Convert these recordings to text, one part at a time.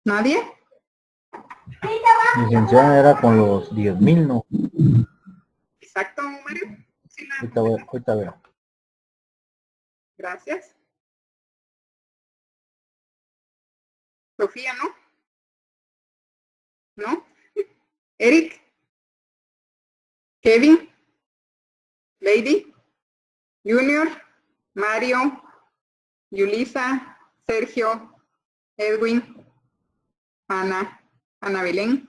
¿Nadie? Licenciada, era con los 10.000, ¿no? Exacto, Mario. Sí, Ahorita veo. Gracias. Sofía, ¿no? ¿No? Eric, Kevin, Lady, Junior, Mario, Yulisa, Sergio, Edwin, Ana, Ana Belén.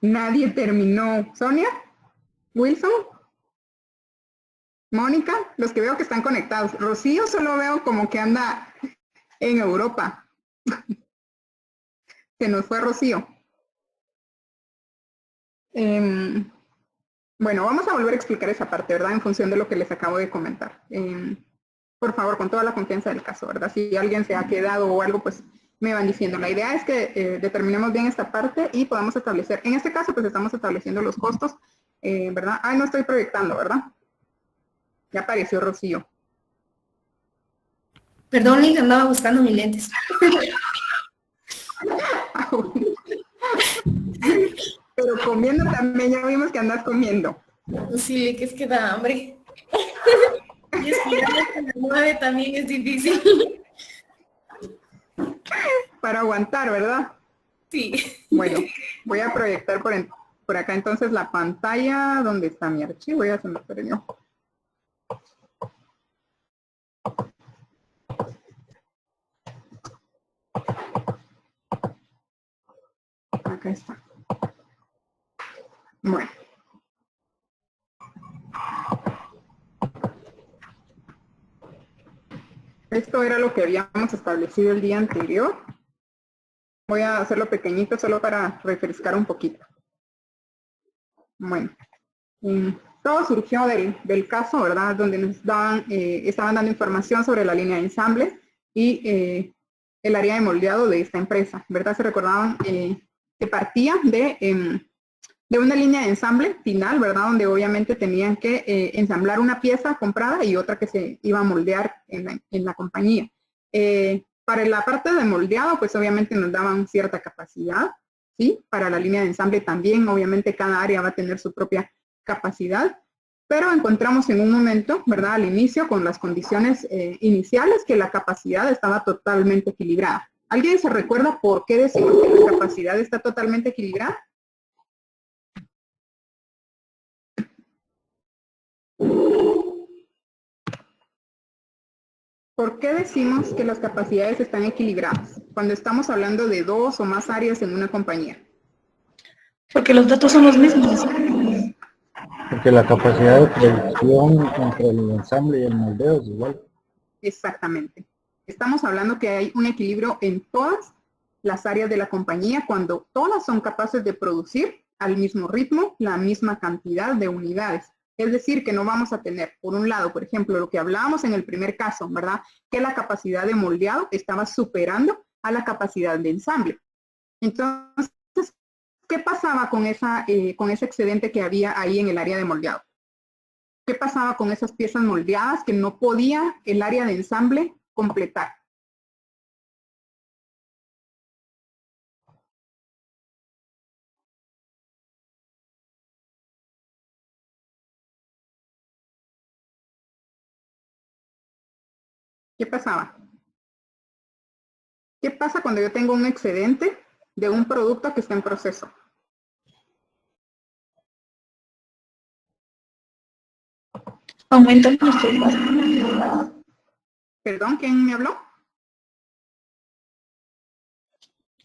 Nadie terminó. ¿Sonia? ¿Wilson? ¿Mónica? Los que veo que están conectados. Rocío solo veo como que anda en Europa. Se nos fue Rocío. Bueno, vamos a volver a explicar esa parte, ¿verdad? En función de lo que les acabo de comentar. Por favor, con toda la confianza del caso, ¿verdad? Si alguien se ha quedado o algo, pues me van diciendo. La idea es que determinemos bien esta parte y podamos establecer, en este caso, pues estamos estableciendo los costos, ¿verdad? No estoy proyectando, ¿verdad? Ya apareció Rocío. Perdón, Liz, andaba buscando mis lentes. Pero comiendo también, ya vimos que andas comiendo. Sí, que es que da hambre. Y estudiar hasta las 9 también es difícil. Para aguantar, ¿verdad? Sí. Bueno, voy a proyectar por acá entonces la pantalla donde está mi archivo. Ya se me perdió. Acá está. Bueno. Esto era lo que habíamos establecido el día anterior. Voy a hacerlo pequeñito solo para refrescar un poquito. Bueno, todo surgió del caso, ¿verdad? Donde nos estaban dando información sobre la línea de ensamble y el área de moldeado de esta empresa, ¿verdad? Se recordaban que partía de una línea de ensamble final, ¿verdad? Donde obviamente tenían que ensamblar una pieza comprada y otra que se iba a moldear en la compañía. Para la parte de moldeado, pues obviamente nos daban cierta capacidad, ¿sí? Para la línea de ensamble también, obviamente cada área va a tener su propia capacidad, pero encontramos en un momento, ¿verdad? Al inicio, con las condiciones iniciales, que la capacidad estaba totalmente equilibrada. ¿Alguien se recuerda por qué decimos que la capacidad está totalmente equilibrada? ¿Por qué decimos que las capacidades están equilibradas cuando estamos hablando de dos o más áreas en una compañía? Porque los datos son los mismos. Porque la capacidad de producción entre el ensamble y el moldeo es igual. Exactamente. Estamos hablando que hay un equilibrio en todas las áreas de la compañía cuando todas son capaces de producir al mismo ritmo la misma cantidad de unidades. Es decir, que no vamos a tener, por un lado, por ejemplo, lo que hablábamos en el primer caso, ¿verdad? Que la capacidad de moldeado estaba superando a la capacidad de ensamble. Entonces, ¿qué pasaba con ese excedente que había ahí en el área de moldeado? ¿Qué pasaba con esas piezas moldeadas que no podía el área de ensamble completar? ¿Qué pasaba? ¿Qué pasa cuando yo tengo un excedente de un producto que está en proceso? Aumentan nuestros gastos. ¿Perdón? ¿Quién me habló?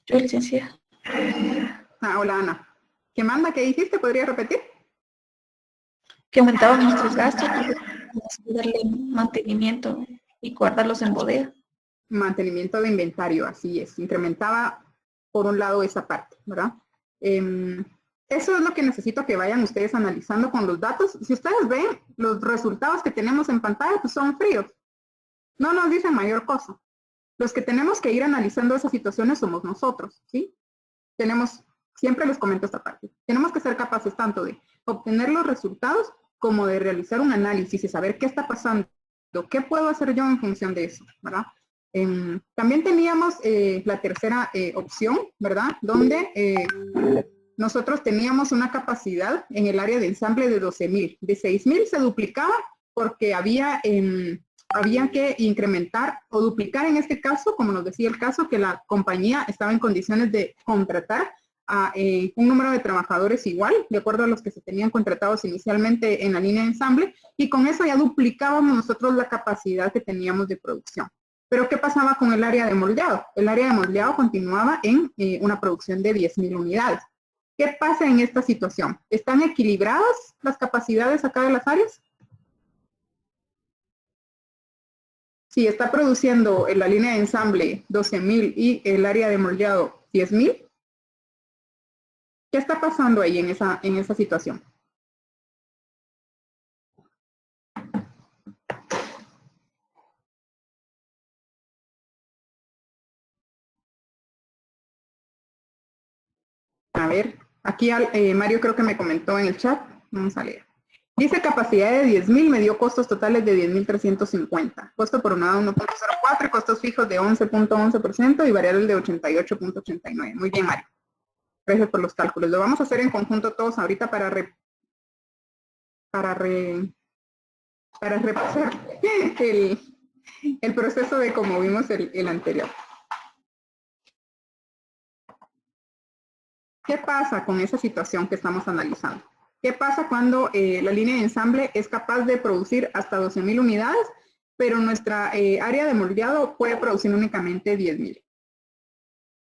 Yo, licenciada. Hola, Ana. ¿Qué manda? ¿Qué dijiste? ¿Podría repetir? Que aumentaban nuestros gastos y darle mantenimiento y guardarlos en bodega. Mantenimiento de inventario, así es. Incrementaba, por un lado, esa parte, ¿verdad? Eso es lo que necesito que vayan ustedes analizando con los datos. Si ustedes ven, los resultados que tenemos en pantalla pues son fríos. No nos dicen mayor cosa. Los que tenemos que ir analizando esas situaciones somos nosotros, ¿sí? Siempre les comento esta parte, tenemos que ser capaces tanto de obtener los resultados como de realizar un análisis y saber qué está pasando, qué puedo hacer yo en función de eso, ¿verdad? También teníamos la tercera opción, ¿verdad? Donde nosotros teníamos una capacidad en el área de ensamble de 12.000. De 6.000 se duplicaba porque había que incrementar o duplicar en este caso, como nos decía el caso, que la compañía estaba en condiciones de contratar a un número de trabajadores igual, de acuerdo a los que se tenían contratados inicialmente en la línea de ensamble, y con eso ya duplicábamos nosotros la capacidad que teníamos de producción. Pero ¿qué pasaba con el área de moldeado? El área de moldeado continuaba en una producción de 10.000 unidades. ¿Qué pasa en esta situación? ¿Están equilibradas las capacidades acá de las áreas? Si está produciendo en la línea de ensamble 12.000 y el área de moldeado 10.000, ¿qué está pasando ahí en esa situación? A ver, aquí Mario creo que me comentó en el chat. Vamos a leer. Dice capacidad de 10.000, me dio costos totales de 10.350. Costo por unidad 1.04, costos fijos de 11.11% y variables de 88.89. Muy bien, Mario. Gracias por los cálculos. Lo vamos a hacer en conjunto todos ahorita para repasar el proceso de como vimos el anterior. ¿Qué pasa con esa situación que estamos analizando? ¿Qué pasa cuando la línea de ensamble es capaz de producir hasta 12.000 unidades, pero nuestra área de moldeado puede producir únicamente 10.000?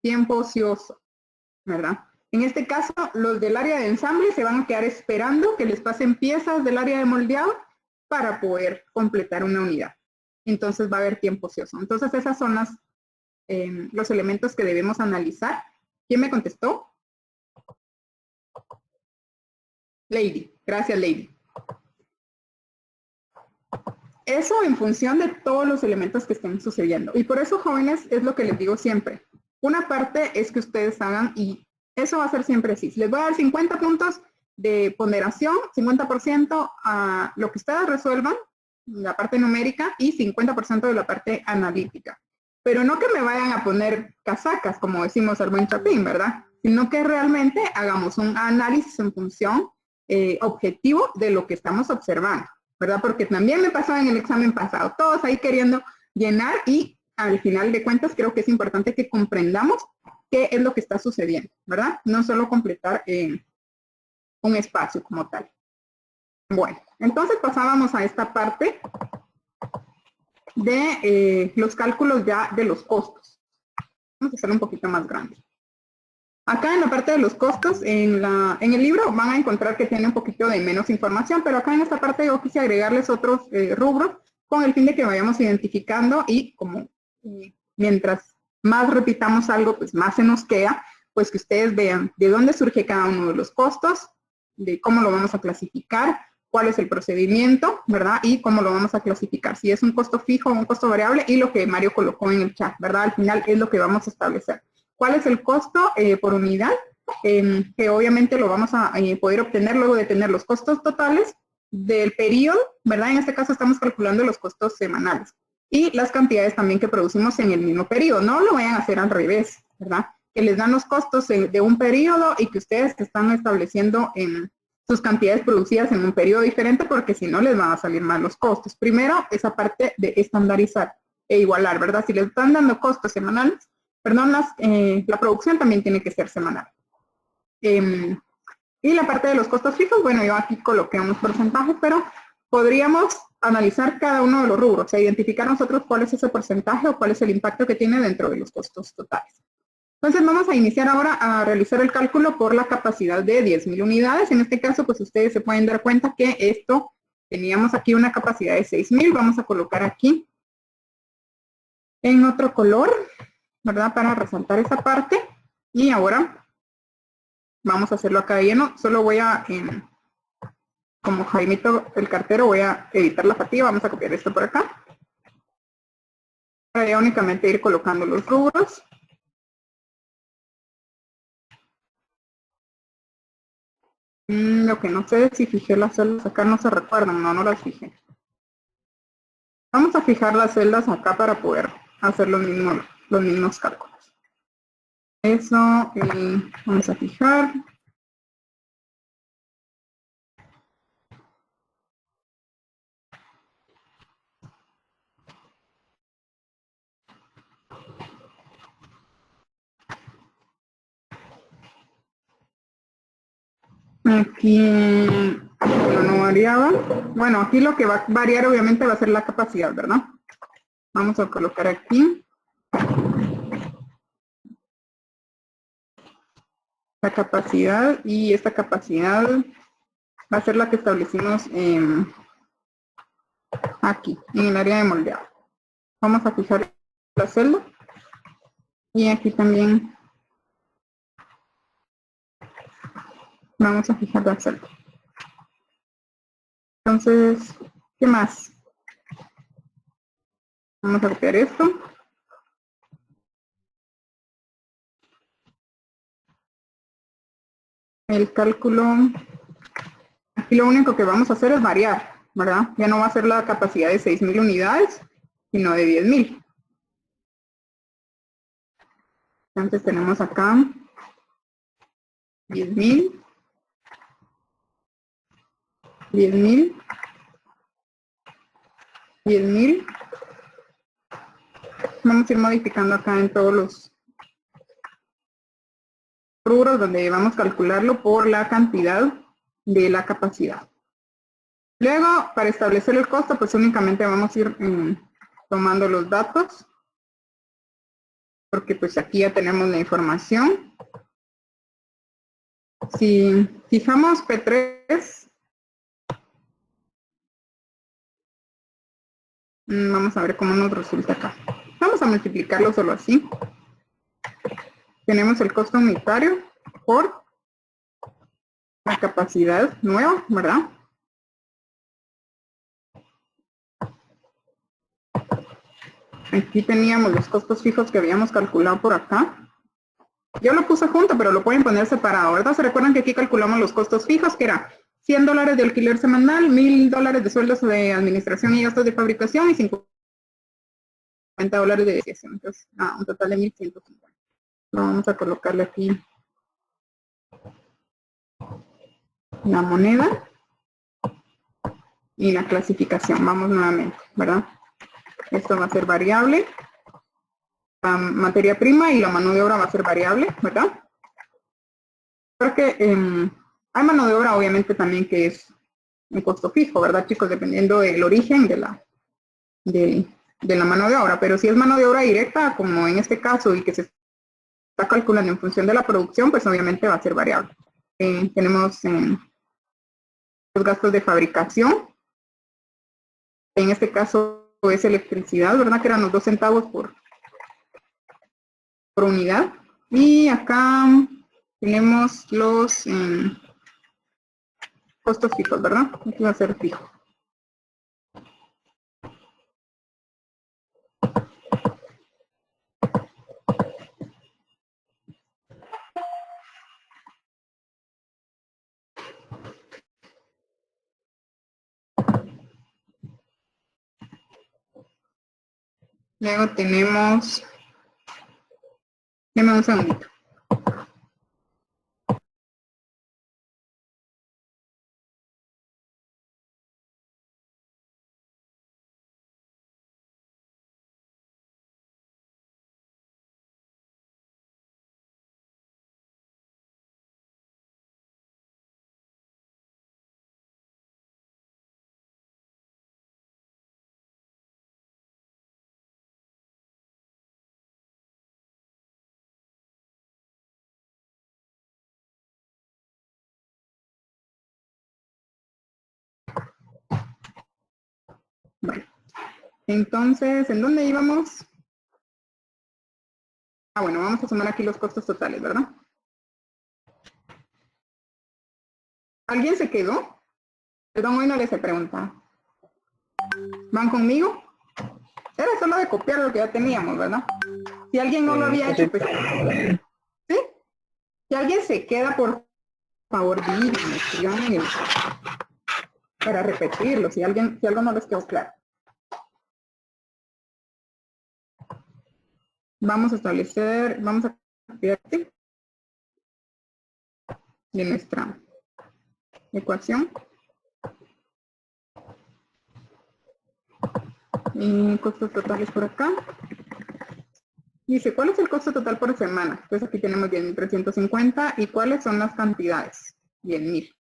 Tiempo ocioso, ¿verdad? En este caso, los del área de ensamble se van a quedar esperando que les pasen piezas del área de moldeado para poder completar una unidad. Entonces va a haber tiempo ocioso. Entonces esas son los elementos que debemos analizar. ¿Quién me contestó? Lady. Gracias, Lady. Eso en función de todos los elementos que estén sucediendo. Y por eso, jóvenes, es lo que les digo siempre. Una parte es que ustedes hagan, y eso va a ser siempre así. Les voy a dar 50 puntos de ponderación, 50% a lo que ustedes resuelvan, la parte numérica, y 50% de la parte analítica. Pero no que me vayan a poner casacas, como decimos al buen chapín, ¿verdad? Sino que realmente hagamos un análisis en función objetivo de lo que estamos observando, ¿verdad? Porque también me pasó en el examen pasado, todos ahí queriendo llenar y al final de cuentas creo que es importante que comprendamos qué es lo que está sucediendo, ¿verdad? No solo completar un espacio como tal. Bueno, entonces pasábamos a esta parte de los cálculos ya de los costos. Vamos a hacerlo un poquito más grande. Acá en la parte de los costos, en el libro van a encontrar que tiene un poquito de menos información, pero acá en esta parte yo quise agregarles otros rubros con el fin de que vayamos identificando y como mientras más repitamos algo, pues más se nos queda, pues que ustedes vean de dónde surge cada uno de los costos, de cómo lo vamos a clasificar, cuál es el procedimiento, ¿verdad? Y cómo lo vamos a clasificar, si es un costo fijo o un costo variable, y lo que Mario colocó en el chat, ¿verdad? Al final es lo que vamos a establecer. ¿Cuál es el costo por unidad? Que obviamente lo vamos a poder obtener luego de tener los costos totales del periodo, ¿verdad? En este caso estamos calculando los costos semanales y las cantidades también que producimos en el mismo periodo. No lo vayan a hacer al revés, ¿verdad? Que les dan los costos de un periodo y que ustedes están estableciendo sus cantidades producidas en un periodo diferente, porque si no les van a salir mal los costos. Primero, esa parte de estandarizar e igualar, ¿verdad? Si les están dando costos semanales, perdón, la producción también tiene que ser semanal. Y la parte de los costos fijos, bueno, yo aquí coloqué unos porcentajes, pero podríamos analizar cada uno de los rubros, o sea, identificar nosotros cuál es ese porcentaje o cuál es el impacto que tiene dentro de los costos totales. Entonces vamos a iniciar ahora a realizar el cálculo por la capacidad de 10.000 unidades. En este caso, pues ustedes se pueden dar cuenta que esto, teníamos aquí una capacidad de 6.000, vamos a colocar aquí en otro color, ¿verdad? Para resaltar esa parte. Y ahora vamos a hacerlo acá de lleno. Solo voy a, como Jaimito el cartero, voy a editar la fatiga. Vamos a copiar esto por acá. Para ya únicamente ir colocando los rubros. Lo que no sé si fijé las celdas acá, no se recuerdan, no las fijé. Vamos a fijar las celdas acá para poder hacer los mismos cálculos. Eso vamos a fijar. Aquí no variaba. Bueno, aquí lo que va a variar obviamente va a ser la capacidad, ¿verdad? Vamos a colocar aquí la capacidad, y esta capacidad va a ser la que establecimos aquí, en el área de moldeado. Vamos a fijar la celda y aquí también vamos a fijar la celda. Entonces, ¿qué más? Vamos a copiar esto. El cálculo, aquí lo único que vamos a hacer es variar, ¿verdad? Ya no va a ser la capacidad de 6.000 unidades, sino de 10.000. Entonces tenemos acá 10.000, 10.000, 10.000. Vamos a ir modificando acá en todos los rubros donde vamos a calcularlo por la cantidad de la capacidad. Luego, para establecer el costo, pues únicamente vamos a ir tomando los datos, porque pues aquí ya tenemos la información. Si fijamos P3, vamos a ver cómo nos resulta acá. Vamos a multiplicarlo solo así. Tenemos el costo unitario por la capacidad nueva, ¿verdad? Aquí teníamos los costos fijos que habíamos calculado por acá. Yo lo puse junto, pero lo pueden poner separado, ¿verdad? Se recuerdan que aquí calculamos los costos fijos, que era $100 de alquiler semanal, $1.000 de sueldos de administración y gastos de fabricación y $50 de depreciación. Entonces, un total de 1.150. Vamos a colocarle aquí la moneda y la clasificación. Vamos nuevamente, ¿verdad? Esto va a ser variable. La materia prima y la mano de obra va a ser variable, ¿verdad? Porque hay mano de obra obviamente también que es un costo fijo, ¿verdad, chicos? Dependiendo del origen de la mano de obra. Pero si es mano de obra directa, como en este caso, y que se está calculando en función de la producción, pues obviamente va a ser variable. Tenemos los gastos de fabricación. En este caso es electricidad, ¿verdad? Que eran los 2 centavos por unidad. Y acá tenemos los costos fijos, ¿verdad? Aquí va a ser fijo. Luego tenemos, déjame un segundito. Bueno, entonces, ¿en dónde íbamos? Bueno, vamos a sumar aquí los costos totales, ¿verdad? ¿Alguien se quedó? Perdón, hoy no les he preguntado. ¿Van conmigo? Era solo de copiar lo que ya teníamos, ¿verdad? Si alguien no lo había hecho, pues... ¿Sí? Si alguien se queda, por favor, díganme para repetirlo, si algo no les quedó claro. vamos a establecer, vamos a copiar de nuestra ecuación. Y costos totales por acá. Dice, ¿cuál es el costo total por semana? Entonces aquí tenemos 10.350. ¿Y cuáles son las cantidades? 10.000.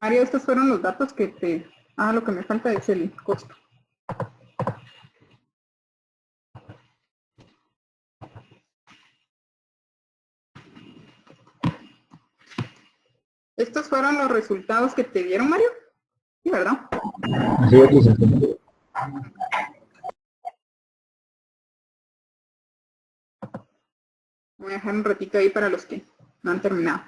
Mario, estos fueron los datos que te... Ah, lo que me falta es el costo. ¿Estos fueron los resultados que te dieron, Mario? Sí, ¿verdad? Así es, licenciado. Voy a dejar un ratito ahí para los que no han terminado.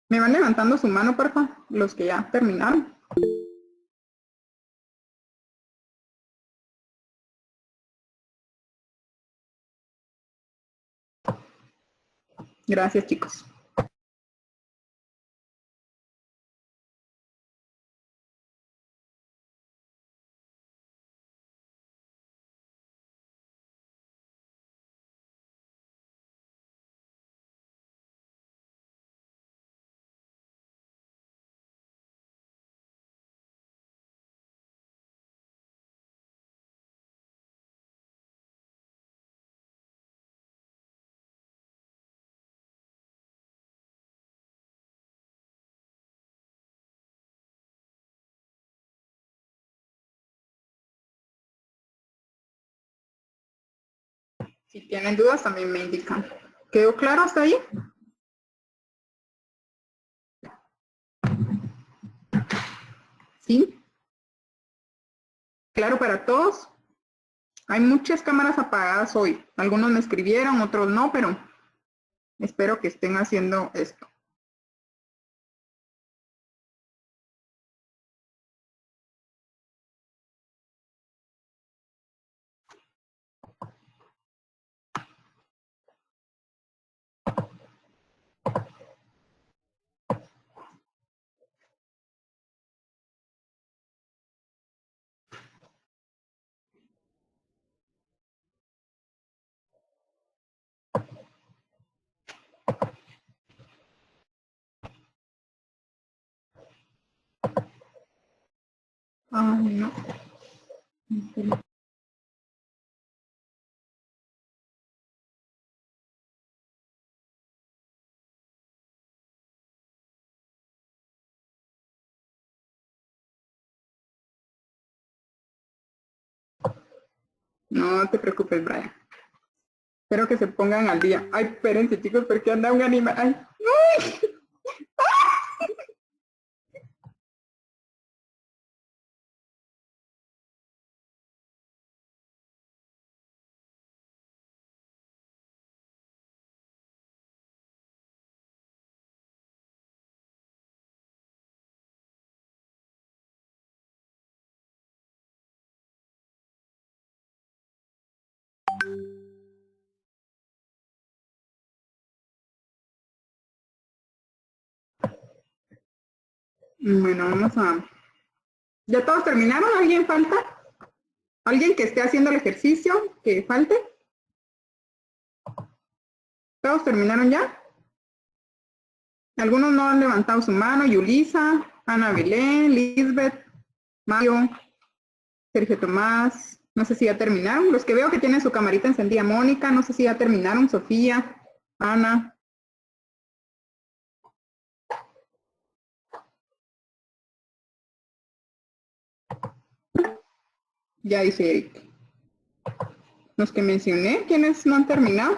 ¿Me van levantando su mano, por favor? Los que ya terminaron. Gracias, chicos. Si tienen dudas, también me indican. ¿Quedó claro hasta ahí? ¿Sí? ¿Claro para todos? Hay muchas cámaras apagadas hoy. Algunos me escribieron, otros no, pero espero que estén haciendo esto. Ay, no. No te preocupes, Brian. Espero que se pongan al día. Ay, espérense, chicos, porque anda un animal. Ay. ¡Ay! Bueno, vamos a... ¿Ya todos terminaron? ¿Alguien falta? ¿Alguien que esté haciendo el ejercicio que falte? ¿Todos terminaron ya? Algunos no han levantado su mano. Yulisa, Ana Belén, Lisbeth, Mario, Sergio Tomás. No sé si ya terminaron. Los que veo que tienen su camarita encendida. Mónica, no sé si ya terminaron. Sofía, Ana. Ya dice Eric. Los que mencioné, ¿quiénes no han terminado?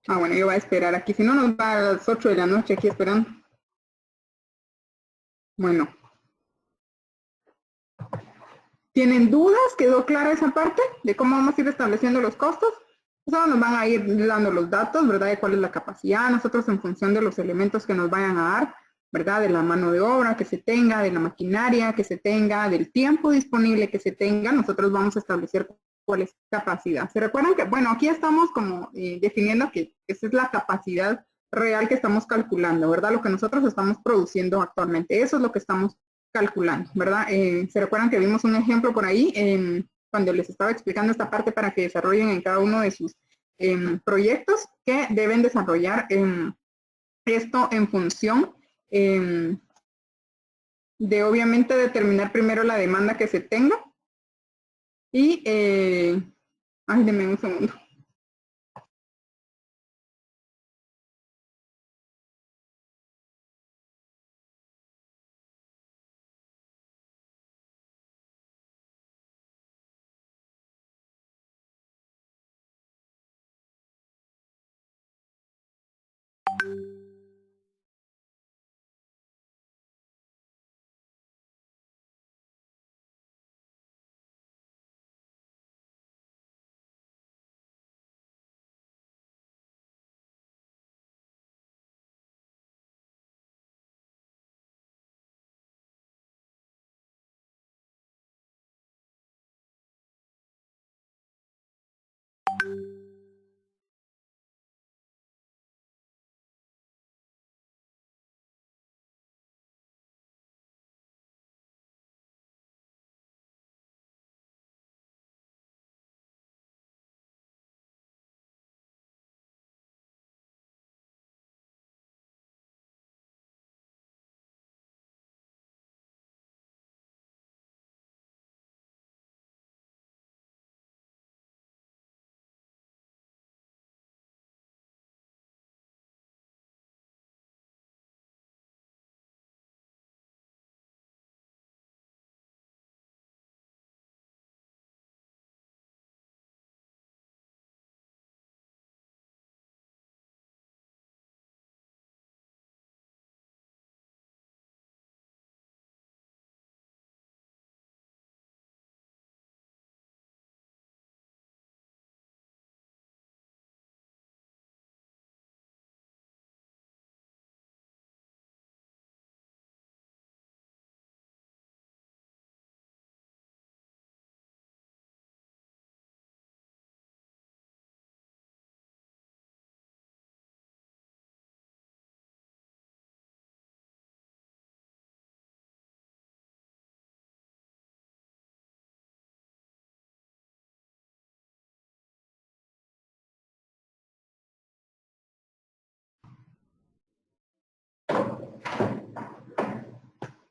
Ah, bueno, yo voy a esperar aquí. Si no, nos va a las 8 de la noche aquí esperando. Bueno. ¿Tienen dudas? ¿Quedó clara esa parte de cómo vamos a ir estableciendo los costos? Solo nos van a ir dando los datos, ¿verdad? De cuál es la capacidad. Nosotros en función de los elementos que nos vayan a dar, ¿verdad? De la mano de obra que se tenga, de la maquinaria que se tenga, del tiempo disponible que se tenga, nosotros vamos a establecer cuál es capacidad. ¿Se recuerdan que, bueno, aquí estamos como definiendo que esa es la capacidad real que estamos calculando, ¿verdad? Lo que nosotros estamos produciendo actualmente, eso es lo que estamos calculando, ¿verdad? ¿Se recuerdan que vimos un ejemplo por ahí cuando les estaba explicando esta parte para que desarrollen en cada uno de sus proyectos que deben desarrollar esto en función de obviamente determinar primero la demanda que se tenga y, ay, denme un segundo.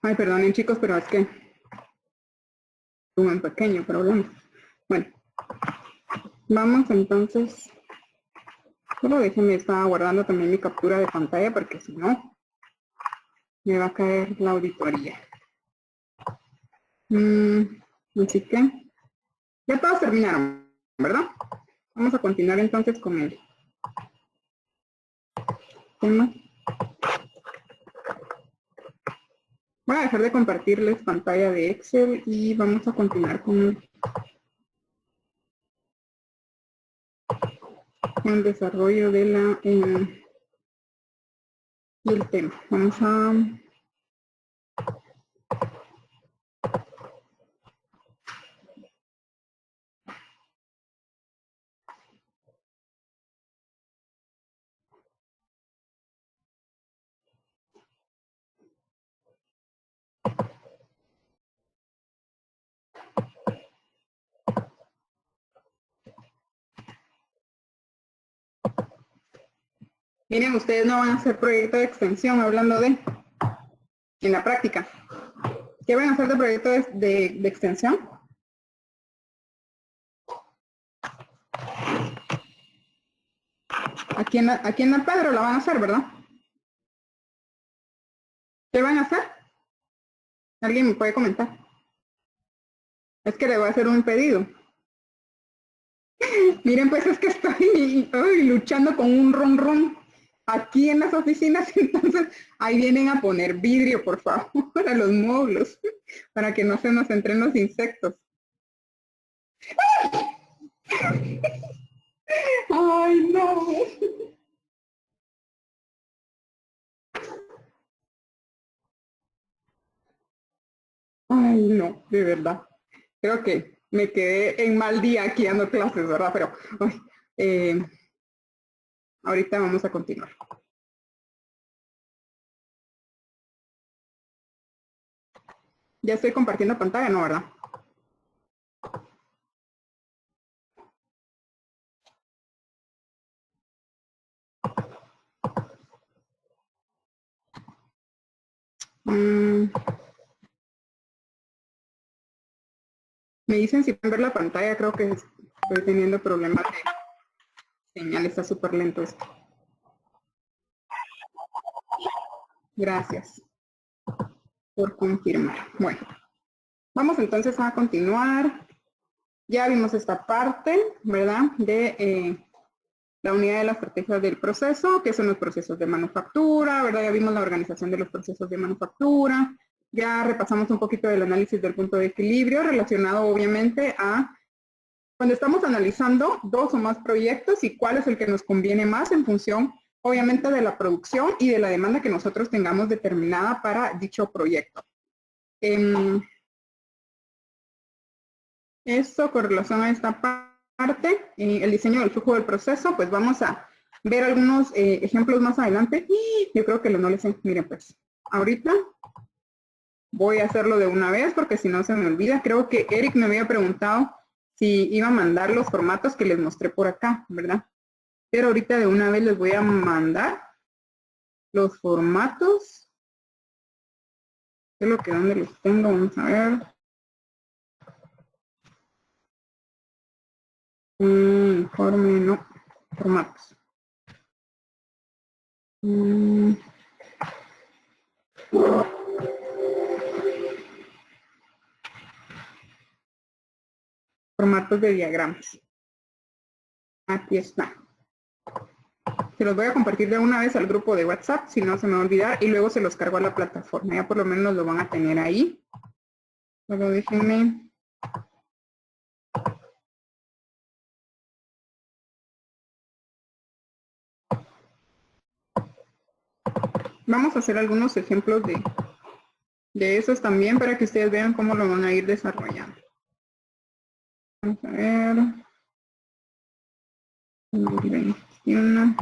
Ay, perdonen chicos, pero es que tuve un pequeño problema. Bueno, vamos entonces, solo déjenme, estaba guardando también mi captura de pantalla porque si no, me va a caer la auditoría. Así que, ya todos terminaron, ¿verdad? Vamos a continuar entonces con el tema. Voy a dejar de compartirles pantalla de Excel y vamos a continuar con el desarrollo de del tema. Vamos a miren, ustedes no van a hacer proyecto de extensión hablando de en la práctica. ¿Qué van a hacer de proyecto de extensión? Aquí en la Pedro la van a hacer, ¿verdad? ¿Qué van a hacer? ¿Alguien me puede comentar? Es que le voy a hacer un pedido. Miren, pues es que estoy luchando con un ron aquí en las oficinas, entonces ahí vienen a poner vidrio, por favor, a los módulos, para que no se nos entren los insectos. ¡Ay, no! Ay, no, de verdad. Creo que me quedé en mal día aquí dando clases, ¿verdad? Pero ay, ahorita vamos a continuar. Ya estoy compartiendo pantalla, ¿no, verdad? Mm, me dicen si pueden ver la pantalla, creo que estoy teniendo problemas de señal, está súper lento esto. Gracias por confirmar. Bueno, vamos entonces a continuar. Ya vimos esta parte, ¿verdad? De la unidad de la estrategia del proceso, que son los procesos de manufactura, ¿verdad? Ya vimos la organización de los procesos de manufactura. Ya repasamos un poquito del análisis del punto de equilibrio relacionado obviamente a cuando estamos analizando dos o más proyectos y cuál es el que nos conviene más en función obviamente de la producción y de la demanda que nosotros tengamos determinada para dicho proyecto. Esto con relación a esta parte, el diseño del flujo del proceso, pues vamos a ver algunos ejemplos más adelante. Yo creo que no les sé. Miren, pues ahorita voy a hacerlo de una vez porque si no se me olvida. Creo que Eric me había preguntado si iba a mandar los formatos que les mostré por acá, ¿verdad? Pero ahorita de una vez les voy a mandar los formatos. Creo que donde los tengo, vamos a ver. Informe, no, formatos. Formatos de diagramas. Aquí está. Se los voy a compartir de una vez al grupo de WhatsApp, si no se me va a olvidar, y luego se los cargo a la plataforma. Ya por lo menos lo van a tener ahí. Luego déjenme. Vamos a hacer algunos ejemplos de esos también para que ustedes vean cómo lo van a ir desarrollando. Vamos a ver. 2021.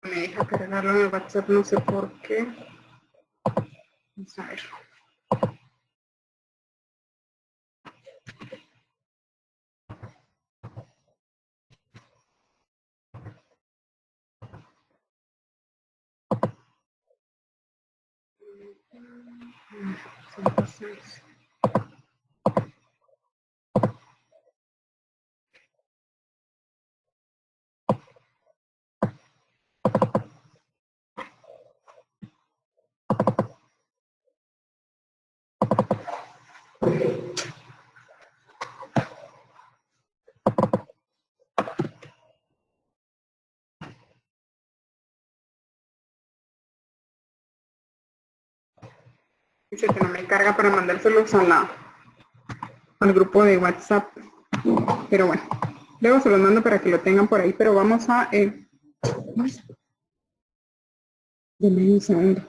Me deja cargarlo en el WhatsApp, no sé por qué. Vamos a ver. Entonces, dice que no me carga para mandárselos al grupo de WhatsApp. Pero bueno, luego se los mando para que lo tengan por ahí, pero vamos a... Deme un segundo.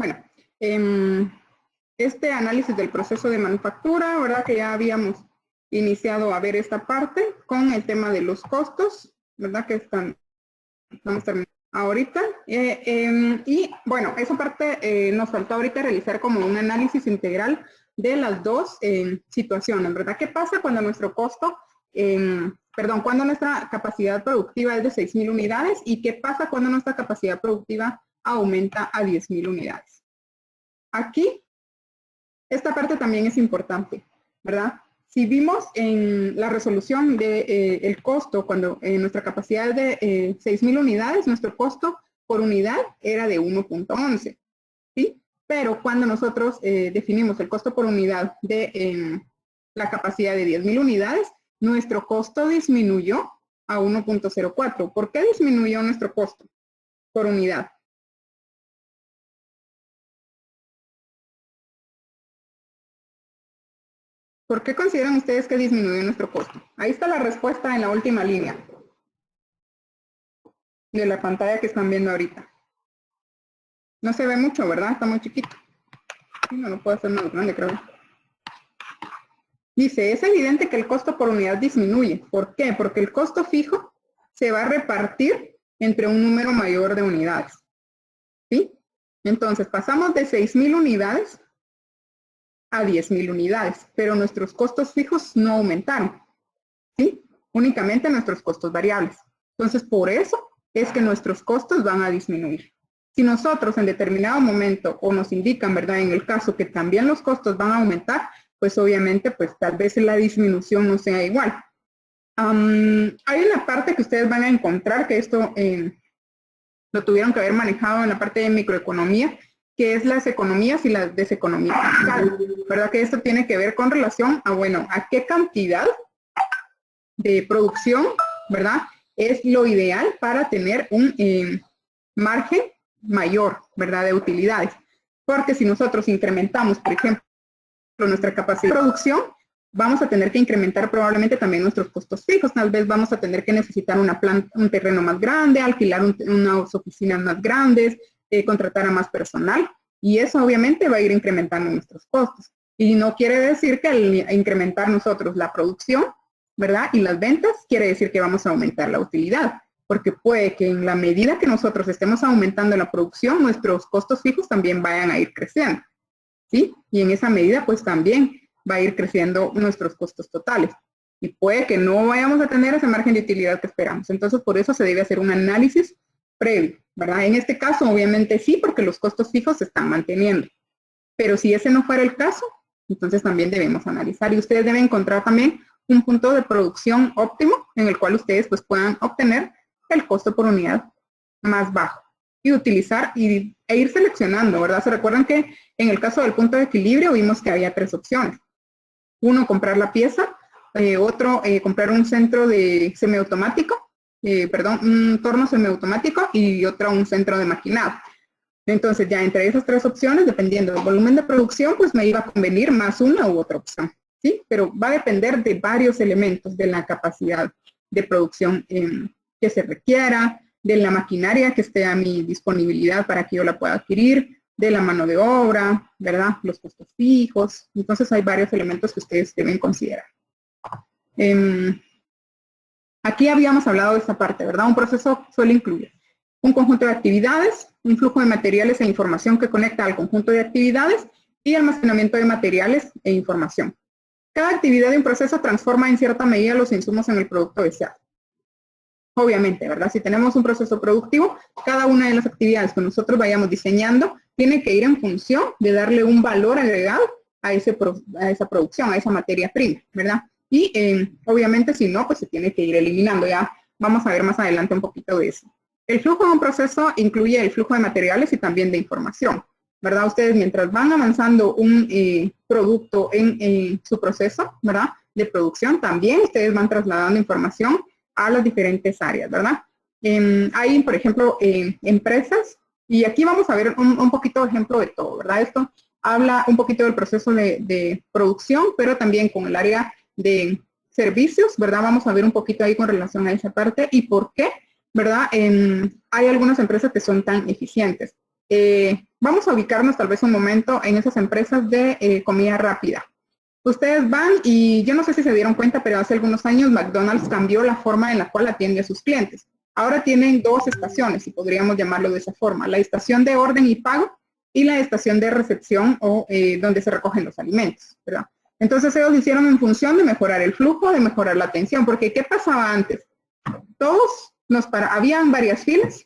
Bueno, este análisis del proceso de manufactura, ¿verdad? Que ya habíamos iniciado a ver esta parte con el tema de los costos, ¿verdad? Que estamos terminando ahorita. Y bueno, esa parte nos faltó ahorita realizar como un análisis integral de las dos situaciones, ¿verdad? ¿Qué pasa cuando nuestro costo, cuando nuestra capacidad productiva es de 6,000 unidades y qué pasa cuando nuestra capacidad productiva aumenta a 10,000 unidades? Aquí, esta parte también es importante, ¿verdad? Si vimos en la resolución del costo, cuando nuestra capacidad es de 6,000 unidades, nuestro costo por unidad era de 1.11, ¿sí? Pero cuando nosotros definimos el costo por unidad de la capacidad de 10,000 unidades, nuestro costo disminuyó a 1.04. ¿Por qué disminuyó nuestro costo por unidad? ¿Por qué consideran ustedes que disminuyó nuestro costo? Ahí está la respuesta en la última línea de la pantalla que están viendo ahorita. No se ve mucho, ¿verdad? Está muy chiquito. No lo puedo hacer más grande, creo. Dice, es evidente que el costo por unidad disminuye. ¿Por qué? Porque el costo fijo se va a repartir entre un número mayor de unidades. ¿Sí? Entonces, pasamos de 6,000 unidades a 10,000 unidades, pero nuestros costos fijos no aumentaron, ¿sí? Únicamente nuestros costos variables. Entonces, por eso es que nuestros costos van a disminuir. Si nosotros en determinado momento o nos indican, ¿verdad? En el caso que también los costos van a aumentar, pues obviamente, pues tal vez la disminución no sea igual. Hay una parte que ustedes van a encontrar que esto lo tuvieron que haber manejado en la parte de microeconomía, que es las economías y las deseconomías fiscales, ¿verdad? Que esto tiene que ver con relación a, bueno, a qué cantidad de producción, ¿verdad? Es lo ideal para tener un margen mayor, ¿verdad? De utilidades. Porque si nosotros incrementamos, por ejemplo, nuestra capacidad de producción, vamos a tener que incrementar probablemente también nuestros costos fijos. Tal vez vamos a tener que necesitar un terreno más grande, alquilar unas oficinas más grandes, contratar a más personal. Y eso obviamente va a ir incrementando nuestros costos. Y no quiere decir que al incrementar nosotros la producción, ¿verdad? Y las ventas, quiere decir que vamos a aumentar la utilidad. Porque puede que en la medida que nosotros estemos aumentando la producción, nuestros costos fijos también vayan a ir creciendo. ¿Sí? Y en esa medida, pues también va a ir creciendo nuestros costos totales. Y puede que no vayamos a tener ese margen de utilidad que esperamos. Entonces, por eso se debe hacer un análisis previo, ¿verdad? En este caso, obviamente sí, porque los costos fijos se están manteniendo. Pero si ese no fuera el caso, entonces también debemos analizar. Y ustedes deben encontrar también un punto de producción óptimo en el cual ustedes pues puedan obtener el costo por unidad más bajo. Y utilizar e ir seleccionando, ¿verdad? Se recuerdan que en el caso del punto de equilibrio vimos que había 3 opciones. Uno, comprar la pieza. Otro, comprar un centro de semiautomático, un torno semiautomático y otro, un centro de maquinado. Entonces, ya entre esas 3 opciones, dependiendo del volumen de producción, pues me iba a convenir más una u otra opción, ¿sí? Pero va a depender de varios elementos de la capacidad de producción que se requiera, de la maquinaria que esté a mi disponibilidad para que yo la pueda adquirir, de la mano de obra, ¿verdad? Los costos fijos. Entonces, hay varios elementos que ustedes deben considerar. Aquí habíamos hablado de esta parte, ¿verdad? Un proceso suele incluir un conjunto de actividades, un flujo de materiales e información que conecta al conjunto de actividades y almacenamiento de materiales e información. Cada actividad de un proceso transforma en cierta medida los insumos en el producto deseado. Obviamente, ¿verdad? Si tenemos un proceso productivo, cada una de las actividades que nosotros vayamos diseñando tiene que ir en función de darle un valor agregado a esa producción, a esa materia prima, ¿verdad? Y obviamente si no, pues se tiene que ir eliminando. Ya vamos a ver más adelante un poquito de eso. El flujo de un proceso incluye el flujo de materiales y también de información, ¿verdad? Ustedes mientras van avanzando un producto en su proceso, ¿verdad? De producción, también ustedes van trasladando información a las diferentes áreas, ¿verdad? Hay, por ejemplo, empresas, y aquí vamos a ver un poquito de ejemplo de todo, ¿verdad? Esto habla un poquito del proceso de producción, pero también con el área de servicios, ¿verdad? Vamos a ver un poquito ahí con relación a esa parte y por qué, ¿verdad? Hay algunas empresas que son tan eficientes. vamos a ubicarnos tal vez un momento en esas empresas de comida rápida. Ustedes van y yo no sé si se dieron cuenta, pero hace algunos años McDonald's cambió la forma en la cual atiende a sus clientes. Ahora tienen dos estaciones, si podríamos llamarlo de esa forma, la estación de orden y pago y la estación de recepción o donde se recogen los alimentos, ¿verdad? Entonces ellos lo hicieron en función de mejorar el flujo, de mejorar la atención, porque ¿qué pasaba antes? Todos habían varias filas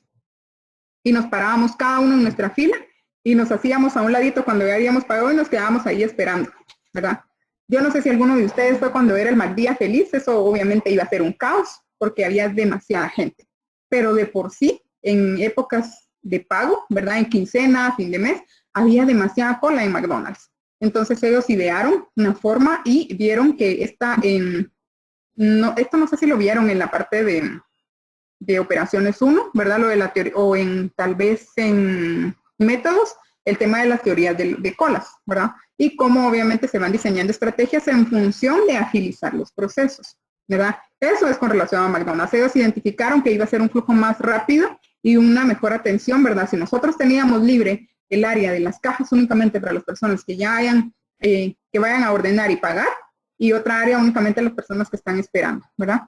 y nos parábamos cada uno en nuestra fila y nos hacíamos a un ladito cuando ya habíamos pagado y nos quedábamos ahí esperando, ¿verdad? Yo no sé si alguno de ustedes fue cuando era el McDía feliz, eso obviamente iba a ser un caos porque había demasiada gente. Pero de por sí, en épocas de pago, ¿verdad? En quincena, fin de mes, había demasiada cola en McDonald's. Entonces ellos idearon una forma y vieron que esto no sé si lo vieron en la parte de operaciones 1, ¿verdad? Lo de la teoría, o tal vez en métodos, el tema de las teorías de colas, ¿verdad? Y cómo obviamente se van diseñando estrategias en función de agilizar los procesos, ¿verdad? Eso es con relación a McDonald's. Ellos identificaron que iba a ser un flujo más rápido y una mejor atención, ¿verdad? Si nosotros teníamos libre el área de las cajas únicamente para las personas que ya que vayan a ordenar y pagar, y otra área únicamente las personas que están esperando, ¿verdad?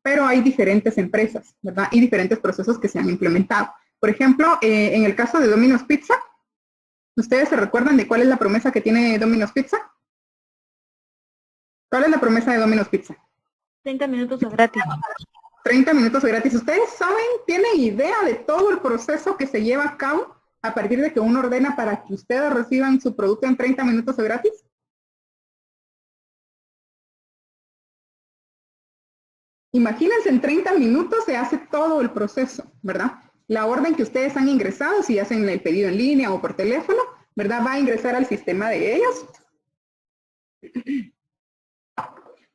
Pero hay diferentes empresas, ¿verdad? Y diferentes procesos que se han implementado. Por ejemplo, en el caso de Domino's Pizza, ¿ustedes se recuerdan de cuál es la promesa que tiene Domino's Pizza? ¿Cuál es la promesa de Domino's Pizza? 30 minutos gratis. 30 minutos gratis. ¿Ustedes saben, tienen idea de todo el proceso que se lleva a cabo a partir de que uno ordena para que ustedes reciban su producto en 30 minutos gratis? Imagínense, en 30 minutos se hace todo el proceso, ¿verdad? La orden que ustedes han ingresado, si hacen el pedido en línea o por teléfono, ¿verdad? Va a ingresar al sistema de ellos.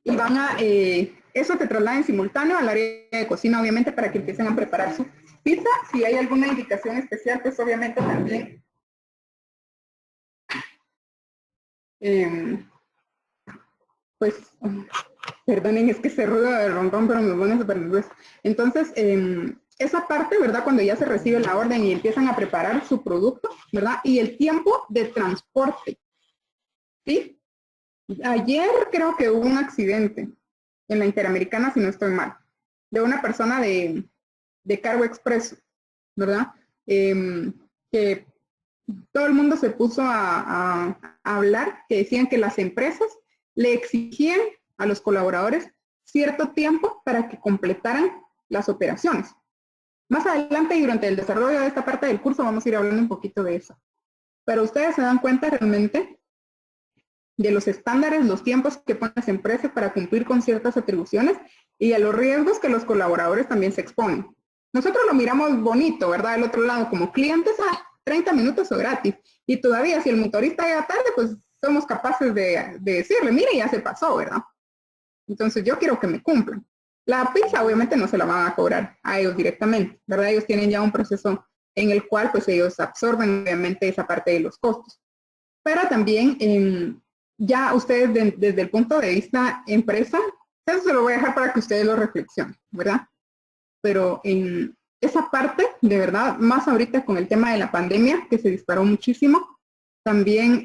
Y van a, eso te traslada en simultáneo al área de cocina, obviamente, para que empiecen a preparar su pizza. Si hay alguna indicación especial, pues obviamente también. Pues, perdonen, es que se rueda el roncón, pero me pone súper nervioso. Entonces, esa parte, ¿verdad? Cuando ya se recibe la orden y empiezan a preparar su producto, ¿verdad? Y el tiempo de transporte, ¿sí? Ayer creo que hubo un accidente en la Interamericana, si no estoy mal, de una persona de Cargo Expreso, ¿verdad? Que todo el mundo se puso a hablar, que decían que las empresas le exigían a los colaboradores cierto tiempo para que completaran las operaciones. Más adelante y durante el desarrollo de esta parte del curso vamos a ir hablando un poquito de eso. Pero ustedes se dan cuenta realmente de los estándares, los tiempos que ponen las empresas para cumplir con ciertas atribuciones y a los riesgos que los colaboradores también se exponen. Nosotros lo miramos bonito, ¿verdad? Del otro lado, como clientes, 30 minutos o gratis. Y todavía si el motorista llega tarde, pues somos capaces de decirle, mire, ya se pasó, ¿verdad? Entonces yo quiero que me cumplan. La pizza obviamente no se la van a cobrar a ellos directamente, ¿verdad? Ellos tienen ya un proceso en el cual pues ellos absorben obviamente esa parte de los costos. Pero también ya ustedes desde el punto de vista empresa, eso se lo voy a dejar para que ustedes lo reflexionen, ¿verdad? Pero en esa parte, de verdad, más ahorita con el tema de la pandemia, que se disparó muchísimo, también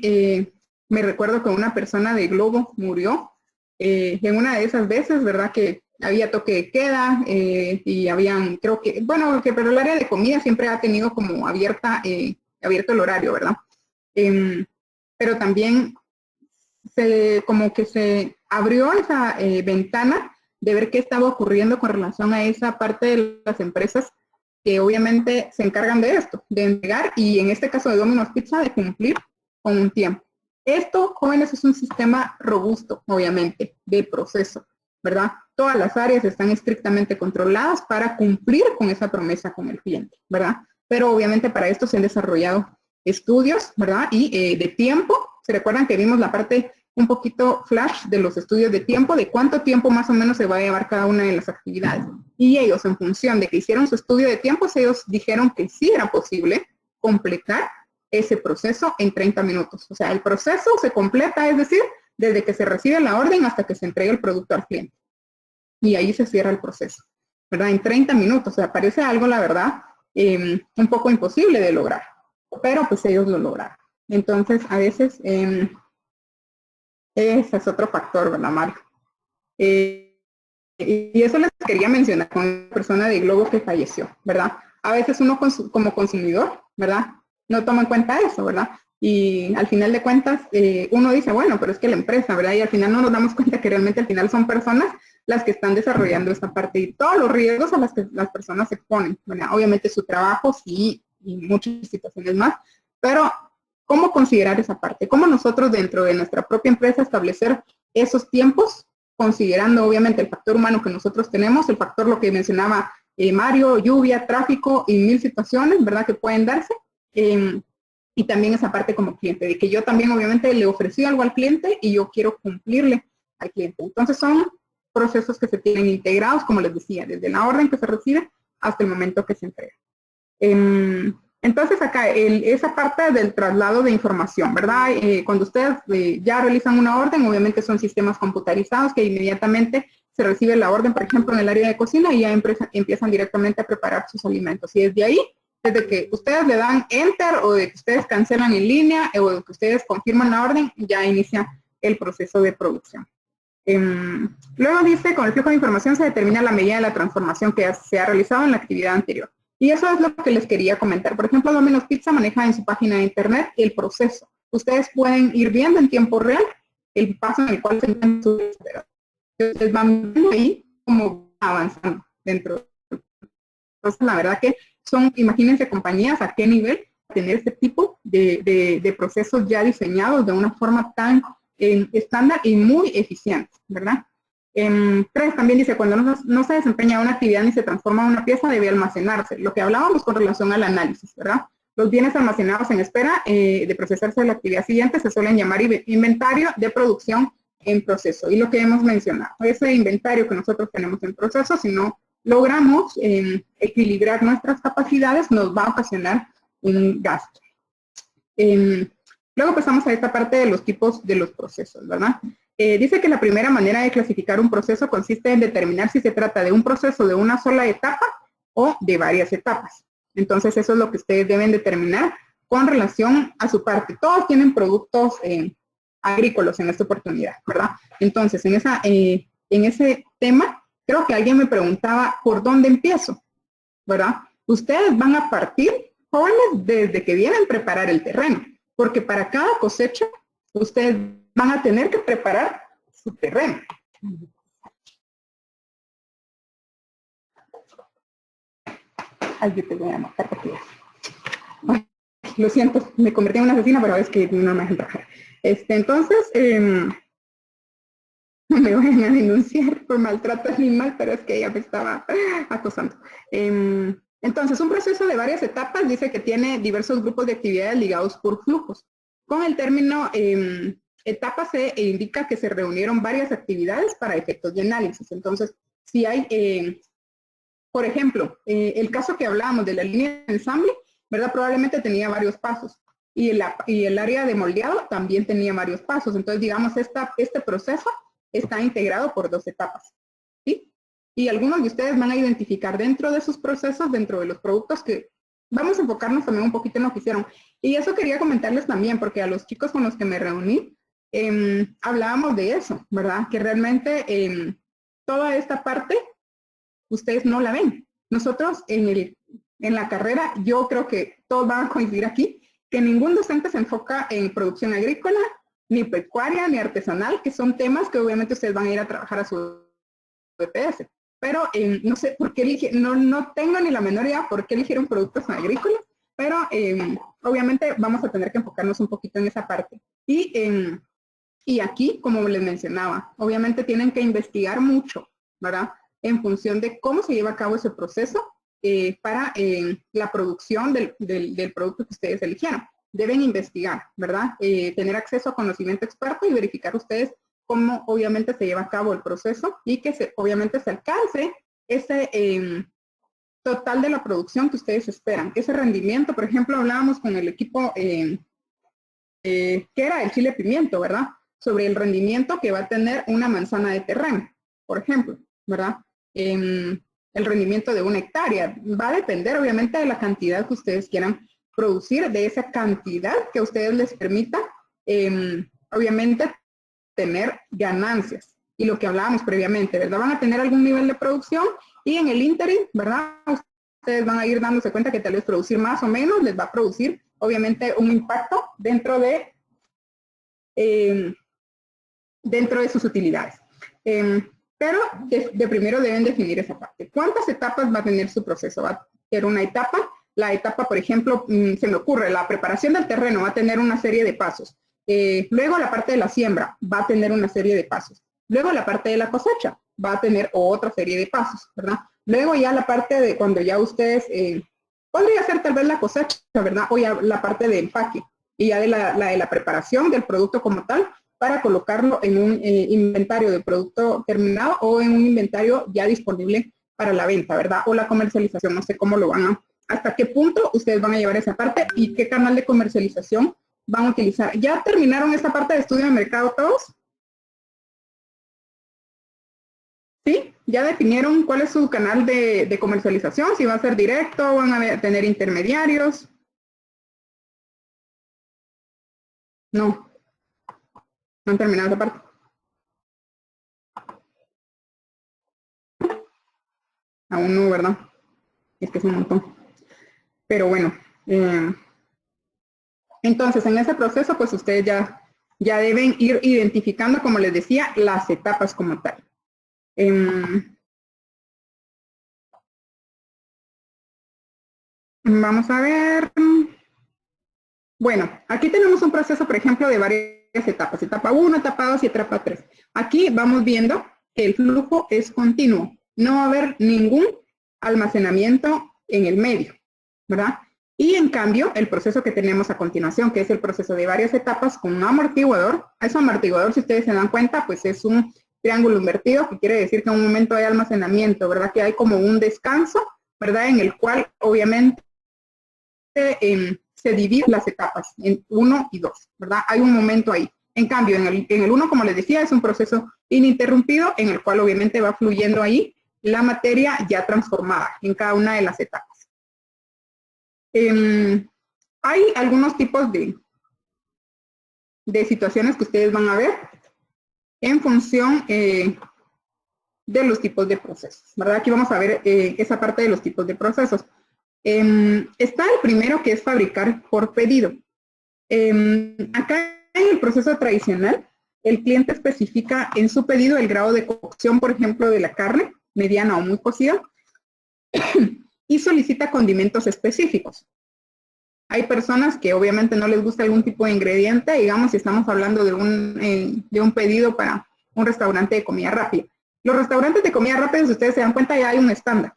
me recuerdo que una persona de Globo murió en una de esas veces, ¿verdad? Que había toque de queda y habían, creo que, bueno, pero el área de comida siempre ha tenido como abierto el horario, ¿verdad? Pero también como que se abrió esa ventana de ver qué estaba ocurriendo con relación a esa parte de las empresas que obviamente se encargan de esto, de entregar y en este caso de Domino's Pizza de cumplir con un tiempo. Esto, jóvenes, es un sistema robusto, obviamente, de proceso, ¿verdad? Todas las áreas están estrictamente controladas para cumplir con esa promesa con el cliente, ¿verdad? Pero obviamente para esto se han desarrollado estudios, ¿verdad? Y de tiempo, ¿se recuerdan que vimos la parte un poquito flash de los estudios de tiempo, de cuánto tiempo más o menos se va a llevar cada una de las actividades? Y ellos, en función de que hicieron su estudio de tiempos, ellos dijeron que sí era posible completar ese proceso en 30 minutos. O sea, el proceso se completa, es decir, desde que se recibe la orden hasta que se entrega el producto al cliente. Y ahí se cierra el proceso, ¿verdad? En 30 minutos. O sea, parece algo, la verdad, un poco imposible de lograr, pero pues ellos lo lograron. Entonces, a veces, ese es otro factor, ¿verdad, Mario? Y eso les quería mencionar con una persona de Globo que falleció, ¿verdad? A veces uno como consumidor, ¿verdad? No toma en cuenta eso, ¿verdad? Y al final de cuentas, uno dice, bueno, pero es que la empresa, ¿verdad? Y al final no nos damos cuenta que realmente al final son personas las que están desarrollando esta parte y todos los riesgos a las que las personas se exponen, ¿verdad? Obviamente su trabajo, sí, y muchas situaciones más, pero ¿cómo considerar esa parte? ¿Cómo nosotros dentro de nuestra propia empresa establecer esos tiempos, considerando obviamente el factor humano que nosotros tenemos, el factor, lo que mencionaba Mario, lluvia, tráfico y mil situaciones, ¿verdad? Que pueden darse. Y también esa parte como cliente, de que yo también obviamente le ofrecí algo al cliente y yo quiero cumplirle al cliente. Entonces son procesos que se tienen integrados, como les decía, desde la orden que se recibe hasta el momento que se entrega. Entonces acá, esa parte del traslado de información, ¿verdad? Cuando ustedes ya realizan una orden, obviamente son sistemas computarizados que inmediatamente se recibe la orden, por ejemplo, en el área de cocina y ya empiezan directamente a preparar sus alimentos. Y desde ahí, desde que ustedes le dan enter o de que ustedes cancelan en línea o de que ustedes confirman la orden, ya inicia el proceso de producción. Luego dice, con el flujo de información se determina la medida de la transformación que se ha realizado en la actividad anterior. Y eso es lo que les quería comentar. Por ejemplo, Domino's Pizza maneja en su página de internet el proceso. Ustedes pueden ir viendo en tiempo real el paso en el cual se encuentran sus espera. Ustedes van viendo ahí cómo avanzando dentro. Entonces, la verdad que son, imagínense compañías a qué nivel tener este tipo de procesos ya diseñados de una forma tan estándar y muy eficiente, ¿verdad? 3 también dice, cuando no se desempeña una actividad ni se transforma una pieza, debe almacenarse. Lo que hablábamos con relación al análisis, ¿verdad? Los bienes almacenados en espera de procesarse de la actividad siguiente se suelen llamar inventario de producción en proceso. Y lo que hemos mencionado, ese inventario que nosotros tenemos en proceso, si no logramos equilibrar nuestras capacidades, nos va a ocasionar un gasto. Luego pasamos a esta parte de los tipos de los procesos, ¿verdad? Dice que la primera manera de clasificar un proceso consiste en determinar si se trata de un proceso de una sola etapa o de varias etapas. Entonces, eso es lo que ustedes deben determinar con relación a su parte. Todos tienen productos agrícolas en esta oportunidad, ¿verdad? Entonces, en ese tema, creo que alguien me preguntaba, ¿por dónde empiezo? ¿Verdad? Ustedes van a partir, jóvenes, desde que vienen a preparar el terreno, porque para cada cosecha, ustedes van a tener que preparar su terreno. Ay, yo te voy a matar aquí. Ay, lo siento, me convertí en una asesina, pero es que no me dejan trabajar. Entonces, me van a denunciar por maltrato animal, pero es que ella me estaba acosando. Entonces, un proceso de varias etapas dice que tiene diversos grupos de actividades ligados por flujos. Con el término etapa se indica que se reunieron varias actividades para efectos de análisis. Entonces, si hay, por ejemplo, el caso que hablábamos de la línea de ensamble, ¿verdad? Probablemente tenía varios pasos. Y el área de moldeado también tenía varios pasos. Entonces, digamos, este proceso está integrado por 2 etapas. ¿Sí? Y algunos de ustedes van a identificar dentro de sus procesos, dentro de los productos que vamos a enfocarnos también un poquito en lo que hicieron. Y eso quería comentarles también, porque a los chicos con los que me reuní, hablábamos de eso, ¿verdad? Que realmente toda esta parte, ustedes no la ven. Nosotros en la carrera, yo creo que todos van a coincidir aquí, que ningún docente se enfoca en producción agrícola, ni pecuaria, ni artesanal, que son temas que obviamente ustedes van a ir a trabajar a su EPS. Pero no sé por qué no tengo ni la menor idea por qué eligieron productos agrícolas, pero obviamente vamos a tener que enfocarnos un poquito en esa parte. Y aquí, como les mencionaba, obviamente tienen que investigar mucho, ¿verdad? En función de cómo se lleva a cabo ese proceso para la producción del producto que ustedes eligieron. Deben investigar, ¿verdad? Tener acceso a conocimiento experto y verificar ustedes cómo obviamente se lleva a cabo el proceso y que obviamente se alcance ese total de la producción que ustedes esperan. Ese rendimiento, por ejemplo, hablábamos con el equipo que era el chile pimiento, ¿verdad? Sobre el rendimiento que va a tener una manzana de terreno, por ejemplo, ¿verdad? El el rendimiento de 1 hectárea. Va a depender obviamente de la cantidad que ustedes quieran producir, de esa cantidad que a ustedes les permita, obviamente, tener ganancias. Y lo que hablábamos previamente, ¿verdad? Van a tener algún nivel de producción y en el ínterin, ¿verdad? Ustedes van a ir dándose cuenta que tal vez producir más o menos les va a producir, obviamente, un impacto dentro de sus utilidades. Pero de primero deben definir esa parte. ¿Cuántas etapas va a tener su proceso? Va a tener una etapa. La etapa, por ejemplo, se me ocurre, la preparación del terreno va a tener una serie de pasos. Luego la parte de la siembra va a tener una serie de pasos. Luego la parte de la cosecha va a tener otra serie de pasos, ¿verdad? Luego ya la parte de cuando ya ustedes, podría ser tal vez la cosecha, ¿verdad? O ya la parte de empaque y ya de la preparación del producto como tal, para colocarlo en un inventario de producto terminado o en un inventario ya disponible para la venta, ¿verdad? O la comercialización, no sé cómo lo van a, hasta qué punto ustedes van a llevar esa parte y qué canal de comercialización van a utilizar. ¿Ya terminaron esta parte de estudio de mercado todos? ¿Sí? ¿Ya definieron cuál es su canal de comercialización? Si va a ser directo, van a tener intermediarios. No. No han terminado esa parte. Aún no, ¿verdad? Es que es un montón. Pero bueno. Entonces, en ese proceso, pues ustedes ya deben ir identificando, como les decía, las etapas como tal. Vamos a ver. Bueno, aquí tenemos un proceso, por ejemplo, de varias etapas. Etapa 1, etapa 2 y etapa 3. Aquí vamos viendo que el flujo es continuo. No va a haber ningún almacenamiento en el medio, ¿verdad? Y en cambio, el proceso que tenemos a continuación, que es el proceso de varias etapas con un amortiguador. Ese amortiguador, si ustedes se dan cuenta, pues es un triángulo invertido, que quiere decir que en un momento hay almacenamiento, ¿verdad? Que hay como un descanso, ¿verdad? En el cual, obviamente, se dividen las etapas en 1 y 2, ¿verdad? Hay un momento ahí. En cambio, en el 1, como les decía, es un proceso ininterrumpido en el cual obviamente va fluyendo ahí la materia ya transformada en cada una de las etapas. Hay algunos tipos de situaciones que ustedes van a ver en función de los tipos de procesos, ¿verdad? Aquí vamos a ver esa parte de los tipos de procesos. Está el primero, que es fabricar por pedido. Acá en el proceso tradicional, el cliente especifica en su pedido el grado de cocción, por ejemplo, de la carne, mediana o muy cocida, y solicita condimentos específicos. Hay personas que obviamente no les gusta algún tipo de ingrediente, digamos, si estamos hablando de un pedido para un restaurante de comida rápida. Los restaurantes de comida rápida, si ustedes se dan cuenta, ya hay un estándar.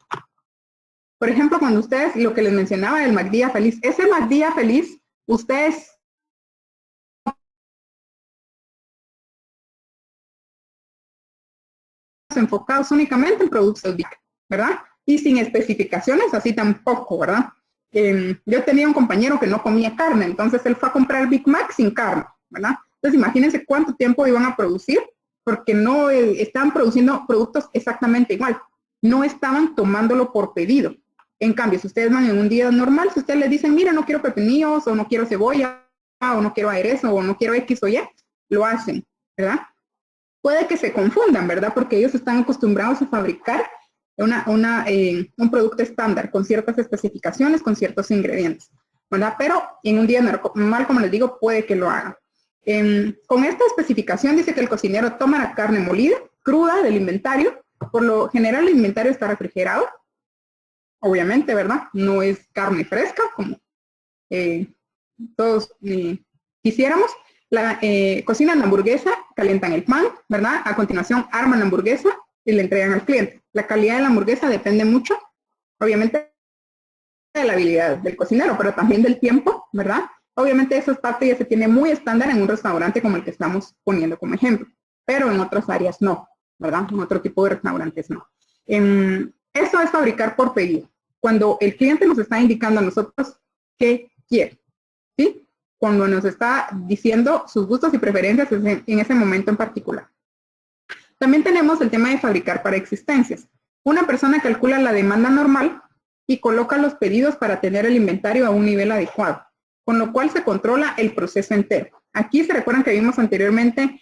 Por ejemplo, cuando ustedes, lo que les mencionaba, el McDía Feliz, ese McDía Feliz, ustedes enfocados únicamente en productos Big, ¿verdad? Y sin especificaciones, así tampoco, ¿verdad? Yo tenía un compañero que no comía carne, entonces él fue a comprar Big Mac sin carne, ¿verdad? Entonces imagínense cuánto tiempo iban a producir, porque no estaban produciendo productos exactamente igual, no estaban tomándolo por pedido. En cambio, si ustedes van en un día normal, si ustedes les dicen, mira, no quiero pepinillos, o no quiero cebolla, o no quiero aderezo, o no quiero X o Y, lo hacen, ¿verdad? Puede que se confundan, ¿verdad? Porque ellos están acostumbrados a fabricar un producto estándar con ciertas especificaciones, con ciertos ingredientes, ¿verdad? Pero en un día normal, como les digo, puede que lo hagan. Con esta especificación dice que el cocinero toma la carne molida, cruda del inventario. Por lo general el inventario está refrigerado, obviamente, ¿verdad? No es carne fresca como todos quisiéramos. Cocinan la hamburguesa, calientan el pan, ¿verdad? A continuación arman la hamburguesa y le entregan al cliente. La calidad de la hamburguesa depende mucho, obviamente, de la habilidad del cocinero, pero también del tiempo, ¿verdad? Obviamente esa parte ya se tiene muy estándar en un restaurante como el que estamos poniendo como ejemplo, pero en otras áreas no, ¿verdad? En otro tipo de restaurantes no. Eso es fabricar por pedido. Cuando el cliente nos está indicando a nosotros qué quiere, ¿sí? Cuando nos está diciendo sus gustos y preferencias en ese momento en particular. También tenemos el tema de fabricar para existencias. Una persona calcula la demanda normal y coloca los pedidos para tener el inventario a un nivel adecuado, con lo cual se controla el proceso entero. Aquí se recuerdan que vimos anteriormente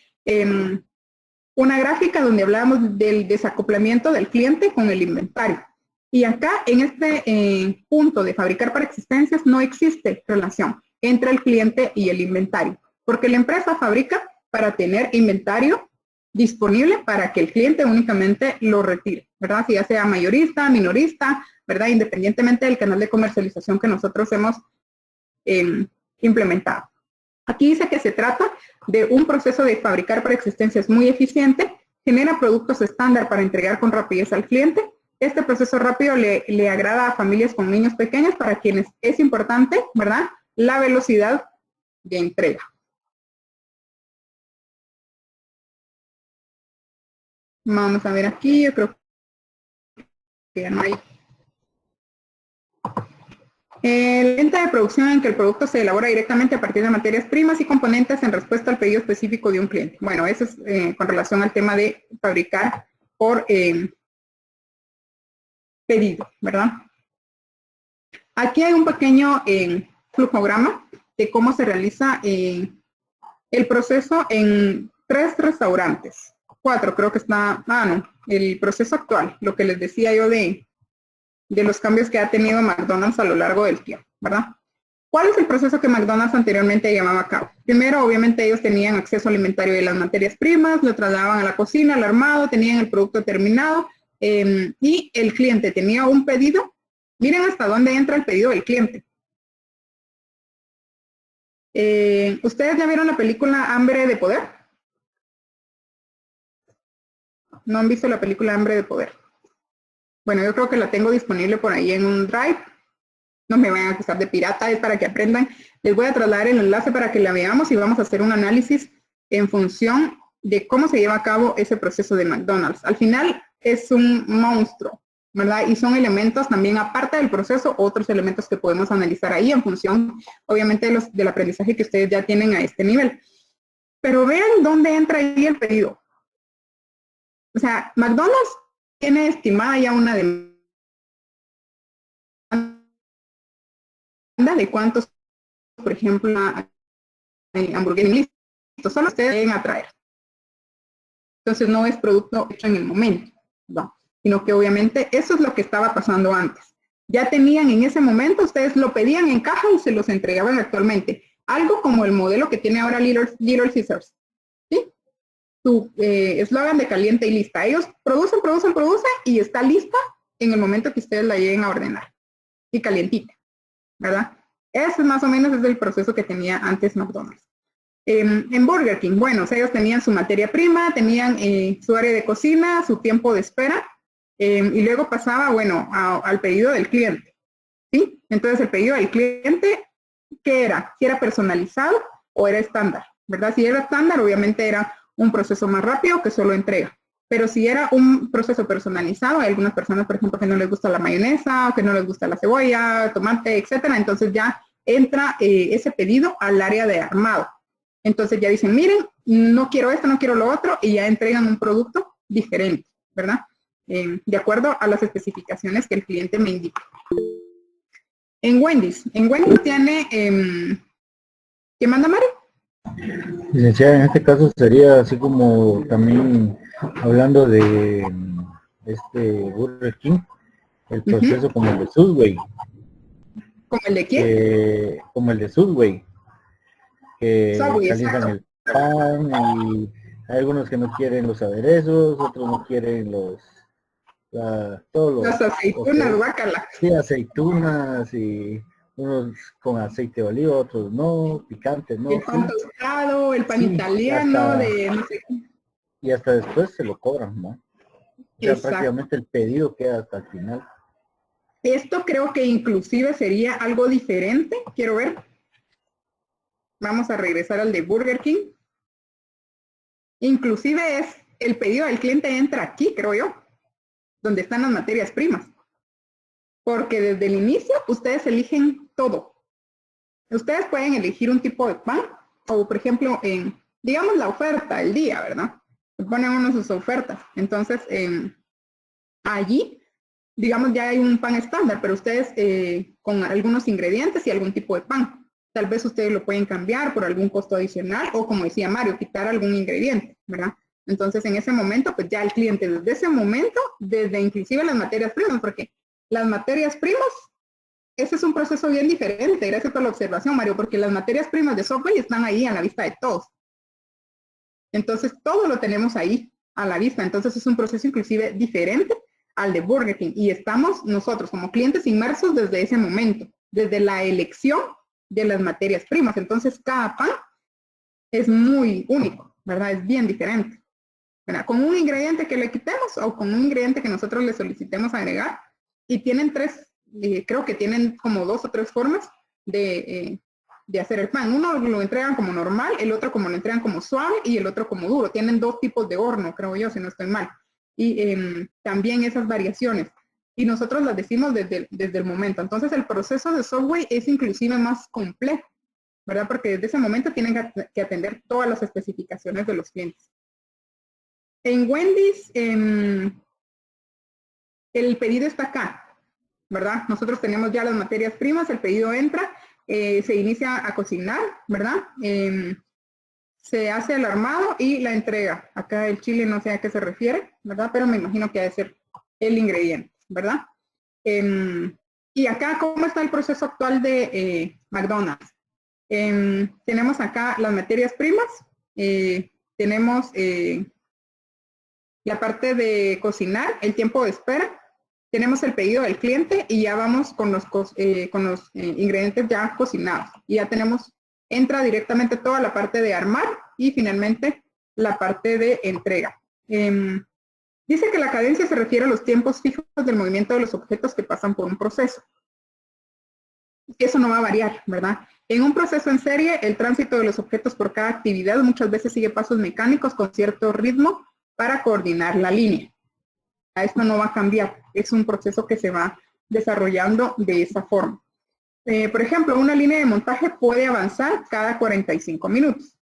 una gráfica donde hablábamos del desacoplamiento del cliente con el inventario. Y acá, en este punto de fabricar para existencias, no existe relación entre el cliente y el inventario, porque la empresa fabrica para tener inventario disponible para que el cliente únicamente lo retire, ¿verdad? Si ya sea mayorista, minorista, ¿verdad? Independientemente del canal de comercialización que nosotros hemos implementado. Aquí dice que se trata de un proceso de fabricar para existencias muy eficiente, genera productos estándar para entregar con rapidez al cliente. Este proceso rápido le agrada a familias con niños pequeños para quienes es importante, ¿verdad? La velocidad de entrega. Vamos a ver aquí, yo creo que ya no hay. Lenta de producción en que el producto se elabora directamente a partir de materias primas y componentes en respuesta al pedido específico de un cliente. Bueno, eso es con relación al tema de fabricar por pedido, ¿verdad? Aquí hay un pequeño flujograma de cómo se realiza el proceso en 3 restaurantes. 4 creo que está, no, el proceso actual, lo que les decía yo de los cambios que ha tenido McDonald's a lo largo del tiempo, ¿verdad? ¿Cuál es el proceso que McDonald's anteriormente llevaba a cabo? Primero, obviamente, ellos tenían acceso al inventario de las materias primas, lo trasladaban a la cocina, al armado, tenían el producto terminado y el cliente tenía un pedido. Miren hasta dónde entra el pedido del cliente. ¿Ustedes ya vieron la película Hambre de Poder? ¿No han visto la película Hambre de Poder? Bueno, yo creo que la tengo disponible por ahí en un drive. No me vayan a acusar de pirata, es para que aprendan. Les voy a trasladar el enlace para que la veamos y vamos a hacer un análisis en función de cómo se lleva a cabo ese proceso de McDonald's. Al final es un monstruo, ¿verdad? Y son elementos también, aparte del proceso, otros elementos que podemos analizar ahí en función, obviamente, del aprendizaje que ustedes ya tienen a este nivel. Pero vean dónde entra ahí el pedido. O sea, McDonald's tiene estimada ya una demanda de cuántos, por ejemplo, hamburguesas listos, solo ustedes deben atraer. Entonces no es producto hecho en el momento, no, sino que obviamente eso es lo que estaba pasando antes. Ya tenían en ese momento, ustedes lo pedían en caja y se los entregaban actualmente. Algo como el modelo que tiene ahora Little Caesars. ¿Sí? Su eslogan de caliente y lista. Ellos producen y está lista en el momento que ustedes la lleguen a ordenar. Y calientita, ¿verdad? Ese más o menos es el proceso que tenía antes McDonald's. En Burger King, bueno, o sea, ellos tenían su materia prima, tenían su área de cocina, su tiempo de espera, y luego pasaba, bueno, al pedido del cliente, ¿sí? Entonces, el pedido del cliente, ¿qué era? Si era personalizado o era estándar, ¿verdad? Si era estándar, obviamente era un proceso más rápido que solo entrega. Pero si era un proceso personalizado, hay algunas personas, por ejemplo, que no les gusta la mayonesa, o que no les gusta la cebolla, tomate, etcétera, entonces ya entra ese pedido al área de armado. Entonces ya dicen, miren, no quiero esto, no quiero lo otro, y ya entregan un producto diferente, ¿verdad? De acuerdo a las especificaciones que el cliente me indica. En Wendy's tiene, ¿qué manda, Mario? Licenciada, en este caso sería así como también hablando de Burger King, el proceso como el de Subway. ¿Como el de quién? Como el de Subway. Que Subway, calientan el pan y hay algunos que no quieren los aderezos, otros no quieren todos los... Las aceitunas, guácala. Sí, aceitunas y unos con aceite de oliva, otros no, picantes, no. El pan tostado, el pan Sí, italiano, hasta, de no sé qué. y hasta después se lo cobran, ¿no? O sea, prácticamente el pedido queda hasta el final. Esto creo que inclusive sería algo diferente. Quiero ver. Vamos a regresar al de Burger King. Inclusive es el pedido del cliente entra aquí, creo yo, donde están las materias primas. Porque desde el inicio ustedes eligen todo. Ustedes pueden elegir un tipo de pan o, por ejemplo, digamos la oferta, el día, ¿verdad? Ponen uno sus ofertas. Entonces, allí, digamos, ya hay un pan estándar, pero ustedes con algunos ingredientes y algún tipo de pan. Tal vez ustedes lo pueden cambiar por algún costo adicional o, como decía Mario, quitar algún ingrediente, ¿verdad? Entonces, en ese momento, pues ya el cliente, desde ese momento, desde inclusive las materias primas, porque las materias primas, ese es un proceso bien diferente, gracias por la observación, Mario, porque las materias primas de Subway están ahí a la vista de todos. Entonces, todo lo tenemos ahí a la vista. Entonces, es un proceso inclusive diferente al de Burger King. Y estamos nosotros como clientes inmersos desde ese momento, desde la elección de las materias primas. Entonces, cada pan es muy único, ¿verdad? Es bien diferente, ¿verdad? Con un ingrediente que le quitemos o con un ingrediente que nosotros le solicitemos agregar. Y tienen tres, creo que tienen como 2 o 3 formas de hacer el pan. Uno lo entregan como normal, el otro como lo entregan como suave y el otro como duro. Tienen 2 tipos de horno, creo yo, si no estoy mal. Y también esas variaciones. Y nosotros las decimos desde el momento. Entonces el proceso de Subway es inclusive más complejo, ¿verdad? Porque desde ese momento tienen que atender todas las especificaciones de los clientes. En Wendy's, el pedido está acá, ¿verdad? Nosotros tenemos ya las materias primas, el pedido entra, se inicia a cocinar, ¿verdad? Se hace el armado y la entrega. Acá el chile no sé a qué se refiere, ¿verdad? Pero me imagino que ha de ser el ingrediente, ¿verdad? Y acá, ¿cómo está el proceso actual de McDonald's? Tenemos acá las materias primas, tenemos la parte de cocinar, el tiempo de espera, tenemos el pedido del cliente y ya vamos con los ingredientes ya cocinados. Y ya tenemos, entra directamente toda la parte de armar y finalmente la parte de entrega. Dice que la cadencia se refiere a los tiempos fijos del movimiento de los objetos que pasan por un proceso. Eso no va a variar, ¿verdad? En un proceso en serie, el tránsito de los objetos por cada actividad muchas veces sigue pasos mecánicos con cierto ritmo para coordinar la línea. Esto no va a cambiar, es un proceso que se va desarrollando de esa forma. Por ejemplo, una línea de montaje puede avanzar cada 45 minutos.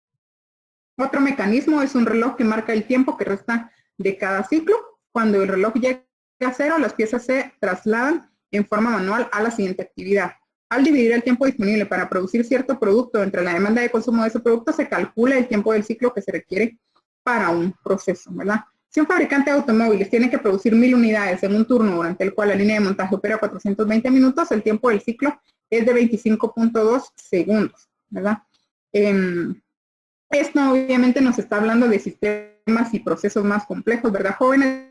Otro mecanismo es un reloj que marca el tiempo que resta de cada ciclo. Cuando el reloj llega a 0, las piezas se trasladan en forma manual a la siguiente actividad. Al dividir el tiempo disponible para producir cierto producto entre la demanda de consumo de ese producto, se calcula el tiempo del ciclo que se requiere para un proceso, ¿verdad? Si un fabricante de automóviles tiene que producir 1000 unidades en un turno durante el cual la línea de montaje opera 420 minutos, el tiempo del ciclo es de 25.2 segundos, ¿verdad? Esto obviamente nos está hablando de sistemas y procesos más complejos, ¿verdad, jóvenes?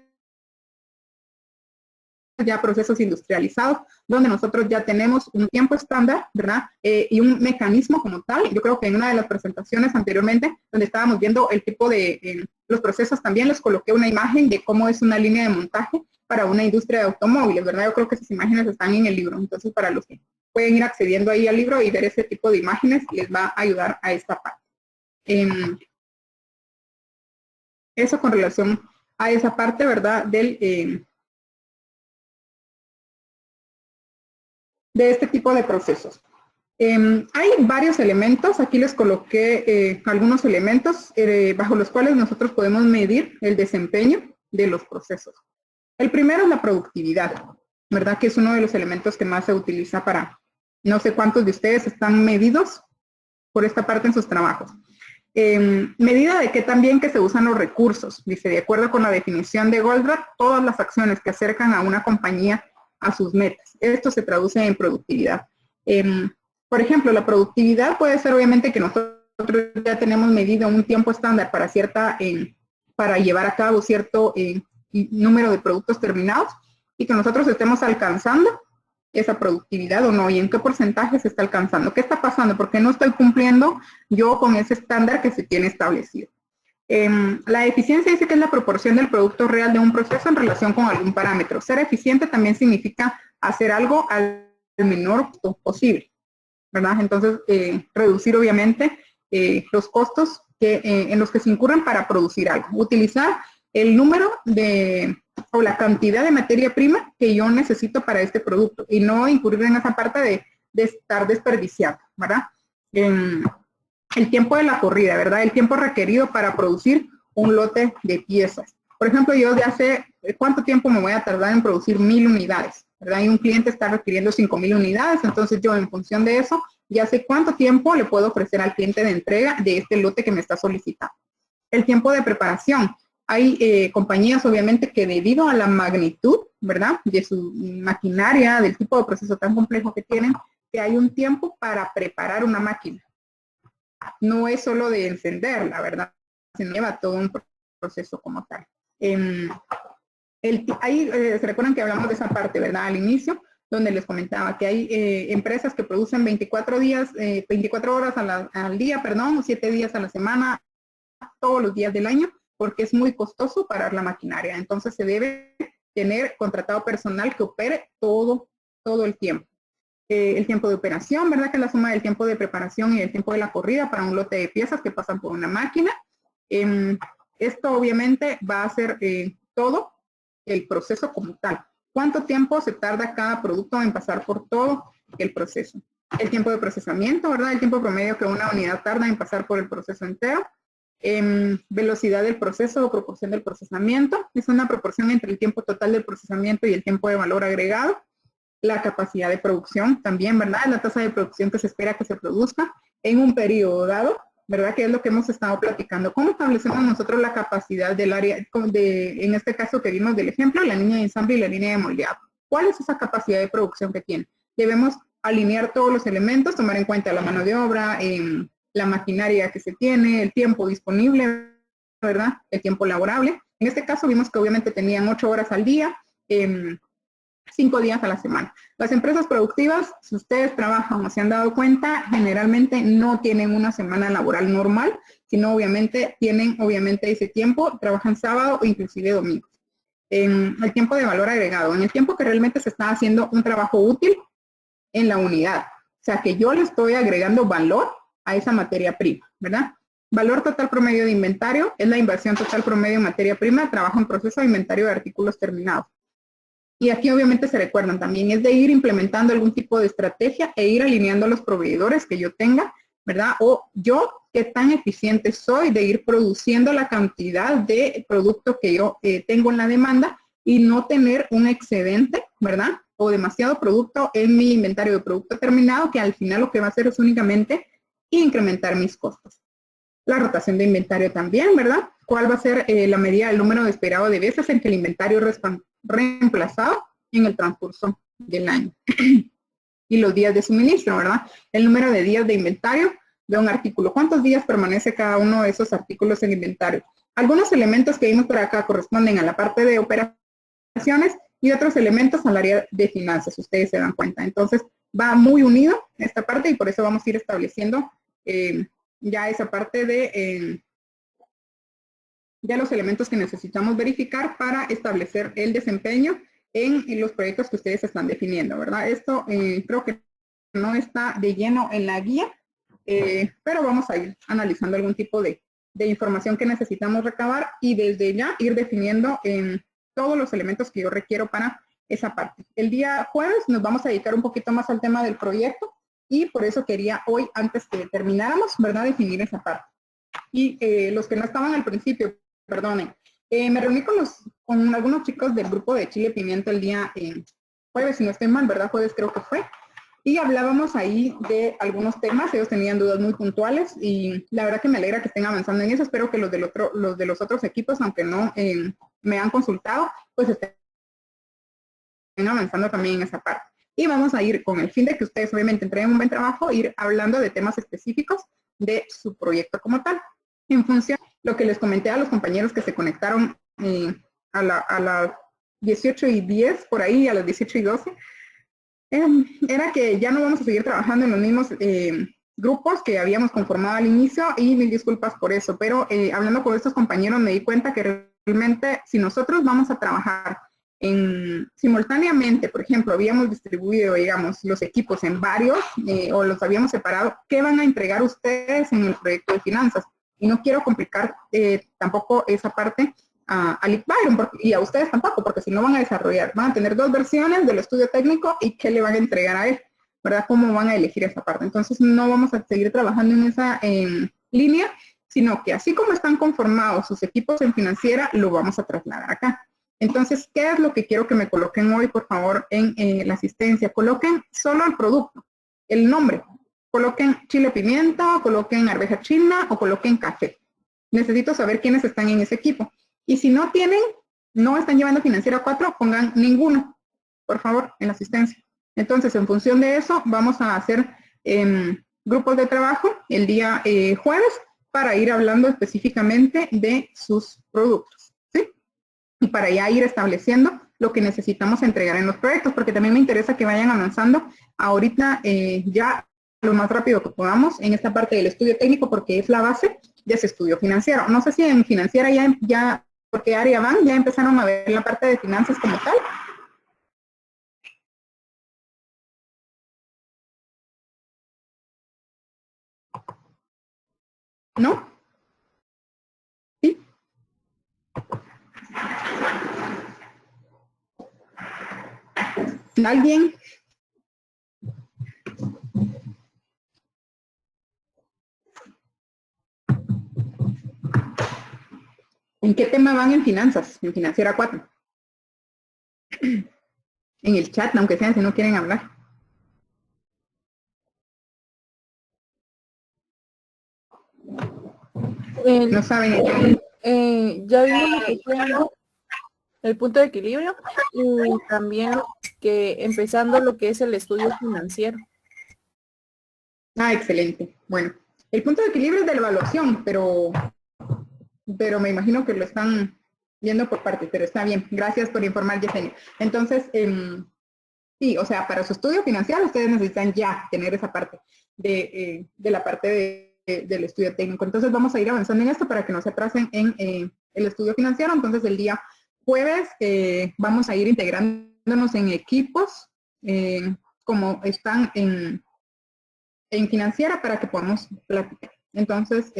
Ya procesos industrializados, donde nosotros ya tenemos un tiempo estándar, ¿verdad? Y un mecanismo como tal. Yo creo que en una de las presentaciones anteriormente, donde estábamos viendo el tipo de los procesos, también les coloqué una imagen de cómo es una línea de montaje para una industria de automóviles, ¿verdad? Yo creo que esas imágenes están en el libro. Entonces, para los que pueden ir accediendo ahí al libro y ver ese tipo de imágenes, les va a ayudar a esta parte. Eso con relación a esa parte, ¿verdad? De este tipo de procesos. Hay varios elementos, aquí les coloqué algunos elementos bajo los cuales nosotros podemos medir el desempeño de los procesos. El primero es la productividad, ¿verdad? Que es uno de los elementos que más se utiliza para, no sé cuántos de ustedes están medidos por esta parte en sus trabajos. Medida de que también que se usan los recursos, dice, de acuerdo con la definición de Goldratt, todas las acciones que acercan a una compañía a sus metas. Esto se traduce en productividad. Por ejemplo, la productividad puede ser obviamente que nosotros ya tenemos medido un tiempo estándar para para llevar a cabo cierto número de productos terminados y que nosotros estemos alcanzando esa productividad o no, y en qué porcentaje se está alcanzando. ¿Qué está pasando? Porque no estoy cumpliendo yo con ese estándar que se tiene establecido. La eficiencia dice que es la proporción del producto real de un proceso en relación con algún parámetro. Ser eficiente también significa hacer algo al menor costo posible, ¿verdad? Entonces, reducir obviamente los costos en los que se incurren para producir algo. Utilizar el número o la cantidad de materia prima que yo necesito para este producto y no incurrir en esa parte de estar desperdiciando, ¿verdad? El tiempo de la corrida, ¿verdad? El tiempo requerido para producir un lote de piezas. Por ejemplo, yo ya sé cuánto tiempo me voy a tardar en producir 1000 unidades, ¿verdad? Y un cliente está requiriendo 5000 unidades, entonces yo en función de eso ya sé cuánto tiempo le puedo ofrecer al cliente de entrega de este lote que me está solicitando. El tiempo de preparación. Hay compañías, obviamente, que debido a la magnitud, ¿verdad?, de su maquinaria, del tipo de proceso tan complejo que tienen, que hay un tiempo para preparar una máquina. No es solo de encenderla, ¿verdad?, se lleva todo un proceso como tal. Se recuerdan que hablamos de esa parte, ¿verdad?, al inicio, donde les comentaba que hay empresas que producen 24 horas al día, 7 días a la semana, todos los días del año, porque es muy costoso parar la maquinaria. Entonces se debe tener contratado personal que opere todo el tiempo. El tiempo de operación, ¿verdad?, que es la suma del tiempo de preparación y el tiempo de la corrida para un lote de piezas que pasan por una máquina. Esto obviamente va a ser todo el proceso como tal. ¿Cuánto tiempo se tarda cada producto en pasar por todo el proceso? El tiempo de procesamiento, ¿verdad? El tiempo promedio que una unidad tarda en pasar por el proceso entero. Velocidad del proceso o proporción del procesamiento. Es una proporción entre el tiempo total del procesamiento y el tiempo de valor agregado. La capacidad de producción también, ¿verdad? La tasa de producción que se espera que se produzca en un periodo dado, ¿verdad? Que es lo que hemos estado platicando. ¿Cómo establecemos nosotros la capacidad del área, en este caso que vimos del ejemplo, la línea de ensamble y la línea de moldeado? ¿Cuál es esa capacidad de producción que tiene? Debemos alinear todos los elementos, tomar en cuenta la mano de obra, la maquinaria que se tiene, el tiempo disponible, ¿verdad? El tiempo laborable. En este caso vimos que obviamente tenían 8 horas al día, 5 días a la semana. Las empresas productivas, si ustedes trabajan o se han dado cuenta, generalmente no tienen una semana laboral normal, sino obviamente tienen ese tiempo, trabajan sábado o inclusive domingo. El tiempo de valor agregado, en el tiempo que realmente se está haciendo un trabajo útil en la unidad. O sea, que yo le estoy agregando valor a esa materia prima, ¿verdad? Valor total promedio de inventario es la inversión total promedio en materia prima, trabajo en proceso de inventario de artículos terminados. Y aquí obviamente se recuerdan también, es de ir implementando algún tipo de estrategia e ir alineando a los proveedores que yo tenga, ¿verdad? O yo, qué tan eficiente soy de ir produciendo la cantidad de producto que yo tengo en la demanda y no tener un excedente, ¿verdad? O demasiado producto en mi inventario de producto terminado, que al final lo que va a hacer es únicamente incrementar mis costos. La rotación de inventario también, ¿verdad? ¿Cuál va a ser la medida del número esperado de veces en que el inventario es reemplazado en el transcurso del año? Y los días de suministro, ¿verdad? El número de días de inventario de un artículo. ¿Cuántos días permanece cada uno de esos artículos en inventario? Algunos elementos que vimos por acá corresponden a la parte de operaciones y otros elementos al área de finanzas, ustedes se dan cuenta. Entonces, va muy unido esta parte y por eso vamos a ir estableciendo ya esa parte de ya los elementos que necesitamos verificar para establecer el desempeño en los proyectos que ustedes están definiendo, ¿verdad? Esto creo que no está de lleno en la guía, pero vamos a ir analizando algún tipo de información que necesitamos recabar y desde ya ir definiendo todos los elementos que yo requiero para esa parte. El día jueves nos vamos a dedicar un poquito más al tema del proyecto y por eso quería hoy, antes que termináramos, ¿verdad?, definir esa parte. Y los que no estaban al principio, perdonen, me reuní con algunos chicos del grupo de Chile Pimienta el día jueves, si no estoy mal, ¿verdad? Jueves creo que fue. Y hablábamos ahí de algunos temas, ellos tenían dudas muy puntuales y la verdad que me alegra que estén avanzando en eso. Espero que los de los otros equipos, aunque no me han consultado, pues estén avanzando también en esa parte. Y vamos a ir con el fin de que ustedes obviamente entreguen un buen trabajo, ir hablando de temas específicos de su proyecto como tal. En función de lo que les comenté a los compañeros que se conectaron a las 18:10, por ahí, a las 18:12, era que ya no vamos a seguir trabajando en los mismos grupos que habíamos conformado al inicio y mil disculpas por eso, pero hablando con estos compañeros me di cuenta que realmente si nosotros vamos a trabajar simultáneamente, por ejemplo, habíamos distribuido, digamos, los equipos en varios o los habíamos separado, ¿qué van a entregar ustedes en el proyecto de finanzas? Y no quiero complicar tampoco esa parte al ICByron y a ustedes tampoco, porque si no van a desarrollar, van a tener 2 versiones del estudio técnico y qué le van a entregar a él, ¿verdad? ¿Cómo van a elegir esa parte? Entonces no vamos a seguir trabajando en esa línea, sino que así como están conformados sus equipos en financiera, lo vamos a trasladar acá. Entonces, ¿qué es lo que quiero que me coloquen hoy, por favor, en la asistencia? Coloquen solo el producto, el nombre. Coloquen chile pimienta, coloquen arveja china o coloquen café. Necesito saber quiénes están en ese equipo. Y si no tienen, no están llevando financiera 4, pongan ninguno, por favor, en la asistencia. Entonces, en función de eso, vamos a hacer grupos de trabajo el día jueves para ir hablando específicamente de sus productos, ¿sí? Y para ya ir estableciendo lo que necesitamos entregar en los proyectos, porque también me interesa que vayan avanzando ahorita ya lo más rápido que podamos en esta parte del estudio técnico, porque es la base de ese estudio financiero. No sé si en financiera ya ¿por qué área van? ¿Ya empezaron a ver la parte de finanzas como tal? ¿No? ¿Sí? ¿Alguien? ¿En qué tema van en finanzas? En financiera 4. En el chat, aunque sea si no quieren hablar. No saben. Ya vimos lo que fue el punto de equilibrio y también que empezando lo que es el estudio financiero. Ah, excelente. Bueno, el punto de equilibrio es de la evaluación, pero me imagino que lo están viendo por partes, pero está bien. Gracias por informar, Yesenia. Entonces, sí, o sea, para su estudio financiero ustedes necesitan ya tener esa parte de la parte del estudio técnico. Entonces vamos a ir avanzando en esto para que no se atrasen en el estudio financiero. Entonces el día jueves vamos a ir integrándonos en equipos como están en financiera para que podamos platicar. Entonces,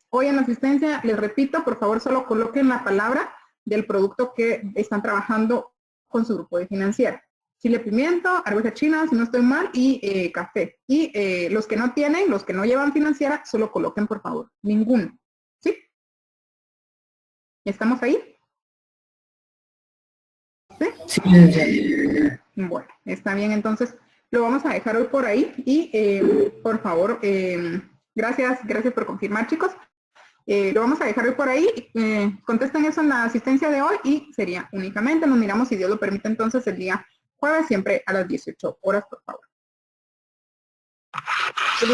hoy en la asistencia, les repito, por favor, solo coloquen la palabra del producto que están trabajando con su grupo de financiera. Chile pimiento, arveja china, si no estoy mal, y café. Y los que no tienen, los que no llevan financiera, solo coloquen, por favor, ninguno. ¿Sí? ¿Estamos ahí? ¿Sí? Sí. Bueno, está bien, entonces lo vamos a dejar hoy por ahí y por favor, gracias por confirmar, chicos. Lo vamos a dejar hoy por ahí, contesten eso en la asistencia de hoy y sería únicamente, nos miramos si Dios lo permite entonces el día jueves, siempre a las 18 horas, por favor. Y